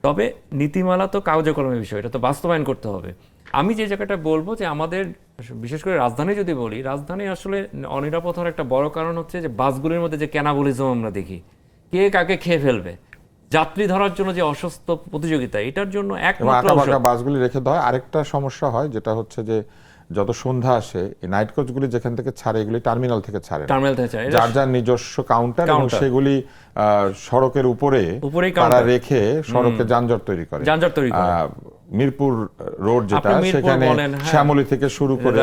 তবে নীতিমালা তো কাগজে কলমের বিষয়, এটা তো বাস্তবায়ন করতে হবে। আমি যে জায়গাটা বলবো যে আমাদের বিশেষ করে রাজধানী যদি বলি, রাজধানী আসলে অনিরাপদ হওয়ার একটা বড় কারণ হচ্ছে যে বাসগুলির মধ্যে যে ক্যানাবলিজম আমরা দেখি, কে কাকে খেয়ে ফেলবে, যাত্রী ধরার জন্য যে অসুস্থ প্রতিযোগিতা, এটার জন্য একমাত্র বাসগুলি রেখে দেওয়া। আরেকটা সমস্যা হয় যেটা হচ্ছে যে যত সন্ধ্যা আসে, এই নাইট কোচগুলি যেখান থেকে ছাড়ে এগুলি টার্মিনাল থেকে ছাড়ে, যার যার নিজস্ব কাউন্টার, এবং সেগুলি সড়কের উপরেই তারা রেখে সড়কে যানজট তৈরি করে। মিরপুর রোড যেটা, সেখানে শ্যামলী থেকে শুরু করে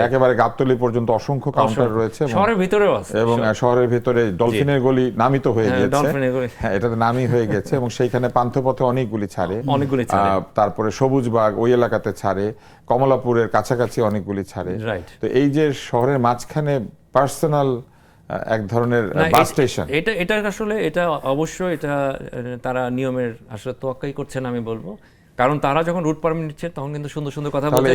একেবারে গাবতলী পর্যন্ত অসংখ্য কাউন্টার রয়েছে, শহরের ভিতরেও আছে, এবং শহরের ভিতরে ডলফিনের গলি নামিত হয়ে গেছে, এটাতে নামি হয়ে গেছে, এবং সেইখানে পান্থপথে অনেকগুলি ছাড়ে, তারপরে সবুজবাগ ওই এলাকাতে ছাড়ে, কমলাপুরের কাছাকাছি অনেকগুলি ছাড়ে। তো এই যে শহরের মাঝখানে পার্সোনাল এক ধরনের বাস স্টেশন, এটা আসলে এটা অবশ্যই এটা তারা নিয়মের আসলে তোয়াক্কাই করছে না আমি বলবো, কারণ তারা যখন রুট পারমিট নিচ্ছে তখন কিন্তু সুন্দর সুন্দর কথা বলছে,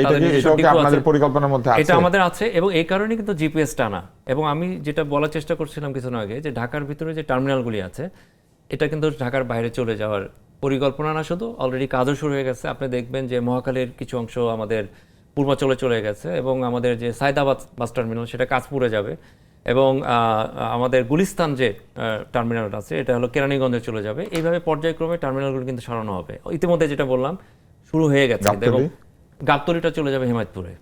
আপনাদের পরিকল্পনার মধ্যে আছে, এটা আমাদের আছে, এবং এই কারণে কিন্তু জিপিএস টানা। এবং আমি যেটা বলার চেষ্টা করছিলাম কিছুদিন আগে, যে ঢাকার ভিতরে যে টার্মিনালগুলি আছে, এটা কিন্তু ঢাকার বাইরে চলে যাওয়ার পরিকল্পনা না, শুধু অলরেডি কাজও শুরু হয়ে গেছে। আপনি দেখবেন যে মহাখালীর কিছু অংশ আমাদের পূর্বাঞ্চলে চলে গেছে, এবং আমাদের যে সায়দাবাদ বাস টার্মিনাল সেটা কাজপুরে যাবে, এবং আমাদের গুলিস্তান যে টার্মিনালটা আছে এটা হলো কেরানীগঞ্জে চলে যাবে। এইভাবে পর্যায়ক্রমে টার্মিনালগুলো কিন্তু সরানো হবে। ইতিমধ্যে যেটা বললাম শুরু হয়ে গেছে, এবং গাবতলীটা চলে যাবে হেমায়তপুরে।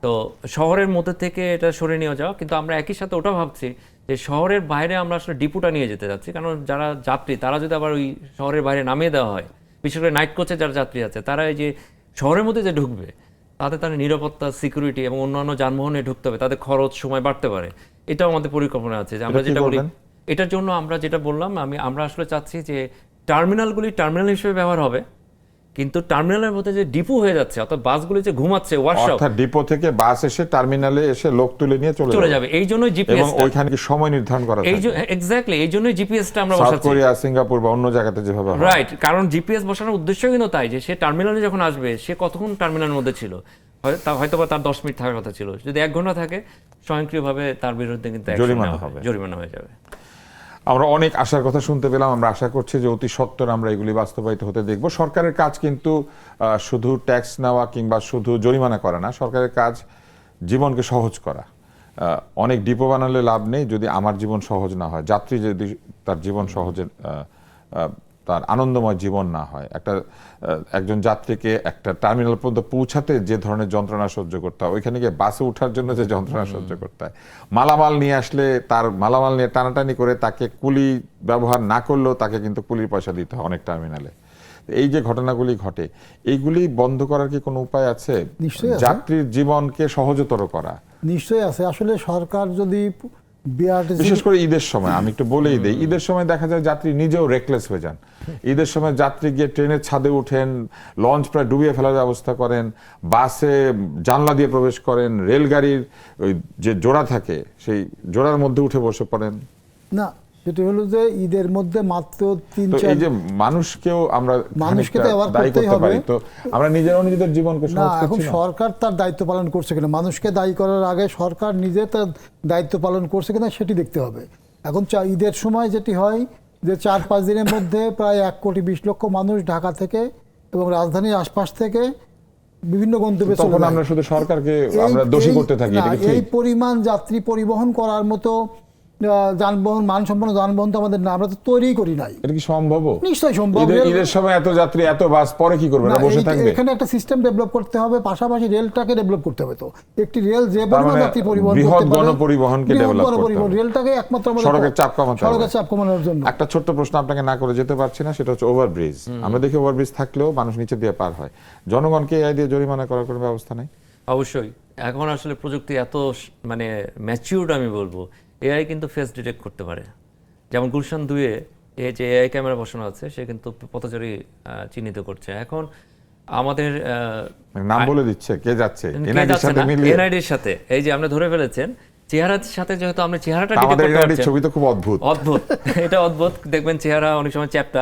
তো শহরের মধ্যে থেকে এটা সরিয়ে নিয়ে যাওয়া, কিন্তু আমরা একই সাথে ওটা ভাবছি যে শহরের বাইরে আমরা আসলে ডিপুটা নিয়ে যেতে যাচ্ছি, কারণ যারা যাত্রী তারা যদি আবার ওই শহরের বাইরে নামিয়ে দেওয়া হয়, বিশেষ করে নাইট কোচে যারা যাত্রী আছে, তারা এই যে শহরের মধ্যে যে ঢুকবে, তাদের নিরাপত্তা, সিকিউরিটি এবং অন্যান্য যানবাহনে ঢুকতে হবে, তাদের খরচ সময় বাড়তে পারে। এটাও আমাদের পরিকল্পনা আছে যে আমরা যেটা বলি, এটার জন্য আমরা যেটা বললাম, আমরা আসলে চাচ্ছি যে টার্মিনালগুলি টার্মিনাল হিসেবে ব্যবহার হবে, কিন্তু টার্মিনালের মধ্যে যে ডিপো হয়ে যাচ্ছে, অর্থাৎ বাসগুলি যে ঘুমাচ্ছে ওয়ার্কশপ, অর্থাৎ ডিপো থেকে বাস এসে টার্মিনালে এসে লোক তুলে নিয়ে চলে যাবে। এই জন্যই জিপিএস, এবং ওইখানে কি সময় নির্ধারণ করা থাকে, এক্স্যাক্টলি এই জন্যই জিপিএসটা আমরা বসাচ্ছি, সাউথ কোরিয়া, সিঙ্গাপুর বা অন্য জায়গাতে যেভাবে হয়, রাইট। কারণ জিপিএস বসানোর উদ্দেশ্য কিন্তু তাই যে সে টার্মিনালে যখন আসবে, সে কতক্ষণ টার্মিনালের মধ্যে ছিল, হয়তো বা তার 10 মিনিট থাকার কথা ছিল, যদি 1 ঘন্টা থাকে স্বয়ংক্রিয়ভাবে তার বিরুদ্ধে কিন্তু জরিমানা হয়ে যাবে। আমরা অনেক আশার কথা শুনতে পেলাম। আমরা আশা করছি যে অতি সত্বর আমরা এগুলি বাস্তবায়িত হতে দেখব। সরকারের কাজ কিন্তু শুধু ট্যাক্স নেওয়া কিংবা শুধু জরিমানা করা না, সরকারের কাজ জীবনকে সহজ করা। অনেক ডিপো বানালে লাভ নেই যদি আমার জীবন সহজ না হয়, যাত্রী যদি তার জীবন সহজে তার আনন্দময় জীবন না হয়। একজন যাত্রীকে একটা টার্মিনাল পর্যন্ত পৌঁছাতে যে ধরনের যন্ত্রণা সহ্য করতে হয়, ওইখানে গিয়ে বাসে ওঠার জন্য যে যন্ত্রণা সহ্য করতে হয়, মালামাল নিয়ে আসলে তার মালামাল নিয়ে টানাটানি করে তাকে কুলি ব্যবহার না করলেও তাকে কিন্তু কুলির পয়সা দিতে হয় অনেক টার্মিনালে। এই যে ঘটনাগুলি ঘটে, এইগুলি বন্ধ করার কি কোনো উপায় আছে? নিশ্চয়ই, যাত্রীর জীবনকে সহজতর করা নিশ্চয়ই আছে। আসলে সরকার যদি বিআরটিসি বিশেষ করে ঈদের সময় আমি একটু বলেই দেই, ঈদের সময় দেখা যায় যাত্রী নিজেও রেকলেস হয়ে যান। ঈদের সময় যাত্রী গিয়ে ট্রেনের ছাদে উঠেন, লঞ্চ প্রায় ডুবিয়ে ফেলার ব্যবস্থা করেন, বাসে জানলা দিয়ে প্রবেশ করেন, রেলগাড়ির ওই যে জোড়া থাকে সেই জোড়ার মধ্যে উঠে বসে পড়েন। না, সেটা হলো যে ঈদের মধ্যে মাত্র তো এই যে মানুষকেও আমরা মানুষকে তো খানিকটা aware দায়ী করতেই করতে হবে। পারি, তো আমরা নিজেরাও নিজেদের জীবনকে না, সহজ এখন করছি না। সরকার তার দায়িত্ব পালন করছে কিনা, মানুষকে দায়ী করার আগে সরকার নিজে তার দায়িত্ব পালন করছে কিনা সেটি দেখতে হবে। এখন ঈদের সময় যেটি হয় যে 4-5 দিনের মধ্যে প্রায় 1,20,00,000 মানুষ ঢাকা থেকে এবং রাজধানীর আশপাশ থেকে বিভিন্ন গন্তব্যে চলে তখন যায়। আমরা শুধু সরকারকে আমরা দোষী করতে থাকি, না, এটা কি এই ঠিক? পরিমাণ যাত্রী পরিবহন করার মতো যানবাহন, মানসম্পন্ন যানবাহন তো আমাদের না, আমরা তো তৈরি করি নাই। এটা কি সম্ভব? নিশ্চয়ই সম্ভব। ঈদের সময় এত যাত্রী এত বাস পরে কি করবে, না, বসে থাকবে? এখানে একটা সিস্টেম ডেভেলপ করতে হবে, পাশাপাশি রেলটাকে ডেভেলপ করতে হবে। তো একটি রেল যে তার পরিমাণ মানে যাত্রী পরিবহন বৃহৎ করতে পারে, গণপরিবহনকে বৃহৎ develop করতে গণপরিবহন, হবে। রেলটাকে একমাত্র আমাদের সড়কের চাপ কমাতে হবে। সড়কের চাপ কমানোর জন্য। একটা ছোট্ট প্রশ্ন আপনাকে না করে যেতে পারছি না, সেটা হচ্ছে ওভারব্রিজ। আমরা দেখি ওভারব্রিজ থাকলেও মানুষ নিচে দিয়ে পার হয়, জনগণকে এআই দিয়ে জরিমানা করার কোনো ব্যবস্থা নাই? অবশ্যই এখন আসলে প্রযুক্তি এত মানে ম্যাচিউরড আমি বলবো, এআই কিন্তু ফেস ডিটেক্ট করতে পারে। যেমন গুলশান 2-এ এই যে এআই ক্যামেরা বসানো আছে, সে কিন্তু পথচারী চিহ্নিত করছে। এখন আমাদের নাম বলে দিচ্ছে কে যাচ্ছে, কে এনআইডির যাচ্ছে সাথে না, মিলিয়ে। এনআইডির সাথে এই যে আপনি ধরে ফেলেছেন চেহারার সাথে, যেহেতু আপনি চেহারাটা ডিটেক্ট আমাদের করতে এনআইডির পারছেন। ছবি তো খুব অদ্ভুত। অদ্ভুত এটা অদ্ভুত, দেখবেন চেহারা অনেক সময় চ্যাপ্টা।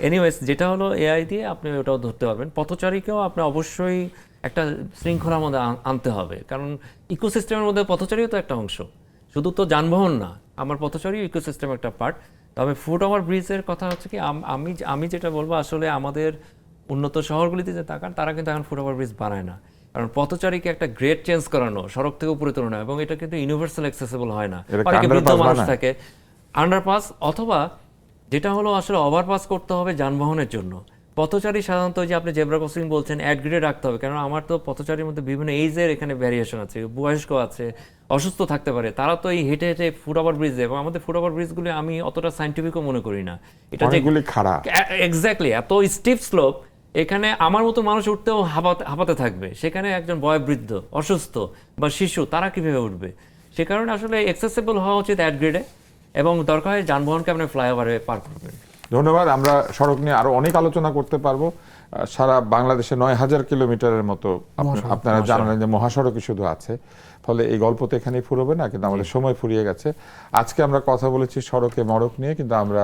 এনিওয়েজ, যেটা হলো এআই দিয়ে আপনি ওটাও ধরতে পারবেন। পথচারীকেও আপনি অবশ্যই একটা শৃঙ্খলার মধ্যে আনতে হবে, কারণ ইকোসিস্টেমের মধ্যে পথচারীও তো একটা অংশ, শুধু তো যানবাহন না, আমার পথচারী ইকোসিস্টেমের একটা পার্ট। তবে ফুট ওভার ব্রিজের কথা হচ্ছে কি, আমি যেটা বলবো, আসলে আমাদের উন্নত শহরগুলিতে যে তাকান, তারা কিন্তু এখন ফুট ওভার ব্রিজ বানায় না, কারণ পথচারীকে একটা গ্রেড চেঞ্জ করানো, সড়ক থেকে উপরে তোলানো, এবং এটা কিন্তু ইউনিভার্সাল অ্যাক্সেসেবল হয় না। এটা কি অনেকে বৃদ্ধ underpass মানুষ বানায়? থাকে, আন্ডারপাস, অথবা যেটা হলো আসলে ওভারপাস করতে হবে যানবাহনের জন্য। পথচারী সাধারণত যে আপনি জেব্রা ক্রসিং বলছেন, অ্যাড গ্রেডে রাখতে হবে, কারণ আমার তো পথচারীর মধ্যে বিভিন্ন এইজের এখানে ভ্যারিয়েশন আছে, বয়স্ক আছে, অসুস্থ থাকতে পারে, তারা তো এই হেঁটে হেঁটে ফুট ওভার ব্রিজে, এবং আমাদের ফুট ওভার ব্রিজগুলি আমি অতটা সাইন্টিফিকও মনে করি না। এটা যে অনেকগুলি খাড়া। এক্স্যাক্টলি এত স্টিপ স্লোপ, এখানে আমার মতো মানুষ উঠতেও হাঁপাতে থাকবে, সেখানে একজন বয়োবৃদ্ধ, অসুস্থ বা শিশু, তারা কিভাবে উঠবে? সে কারণে আসলে অ্যাক্সেসিবল হওয়া উচিত অ্যাড গ্রেডে, এবং দরকার হয় যানবাহনকে আপনি ফ্লাইওভারে পার করবেন। ধন্যবাদ। আমরা সড়ক নিয়ে আরো অনেক আলোচনা করতে পারবো। সারা বাংলাদেশে 9,000 কিলোমিটারের মতো আপনারা জানালেন যে মহাসড়কই শুধু আছে, ফলে এই গল্প তো এখানেই ফুরোবে না, কিন্তু আমাদের সময় ফুরিয়ে গেছে। আজকে আমরা কথা বলেছি সড়কে মড়ক নিয়ে, কিন্তু আমরা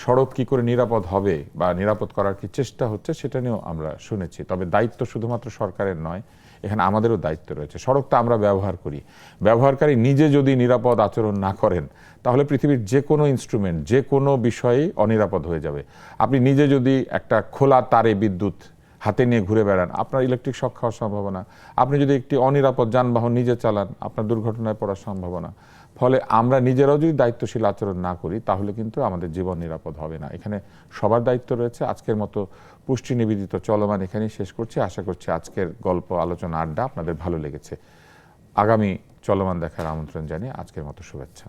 সড়ক কি করে নিরাপদ হবে বা নিরাপদ করার কি চেষ্টা হচ্ছে সেটা নিয়েও আমরা শুনেছি। তবে দায়িত্ব শুধুমাত্র সরকারের নয়, এখানে আমাদেরও দায়িত্ব রয়েছে। সড়কটা আমরা ব্যবহার করি, ব্যবহারকারী নিজে যদি নিরাপদ আচরণ না করেন, তাহলে পৃথিবীর যে কোনো ইনস্ট্রুমেন্ট, যে কোনো বিষয়েই অনিরাপদ হয়ে যাবে। আপনি নিজে যদি একটা খোলা তারে বিদ্যুৎ হাতে নিয়ে ঘুরে বেড়ান, আপনার ইলেকট্রিক শক খাওয়ার সম্ভাবনা। আপনি যদি একটি অনিরাপদ যানবাহন নিজে চালান, আপনার দুর্ঘটনায় পড়ার সম্ভাবনা। ফলে আমরা নিজেরাও যদি দায়িত্বশীল আচরণ না করি, তাহলে কিন্তু আমাদের জীবন নিরাপদ হবে না। এখানে সবার দায়িত্ব রয়েছে। আজকের মতো পুষ্টি নিবেদিত চলমান এখানেই শেষ করছি। আশা করছি আজকের গল্প, আলোচনা, আড্ডা আপনাদের ভালো লেগেছে। আগামী চলমান দেখার আমন্ত্রণ জানিয়ে আজকের মতো শুভেচ্ছা।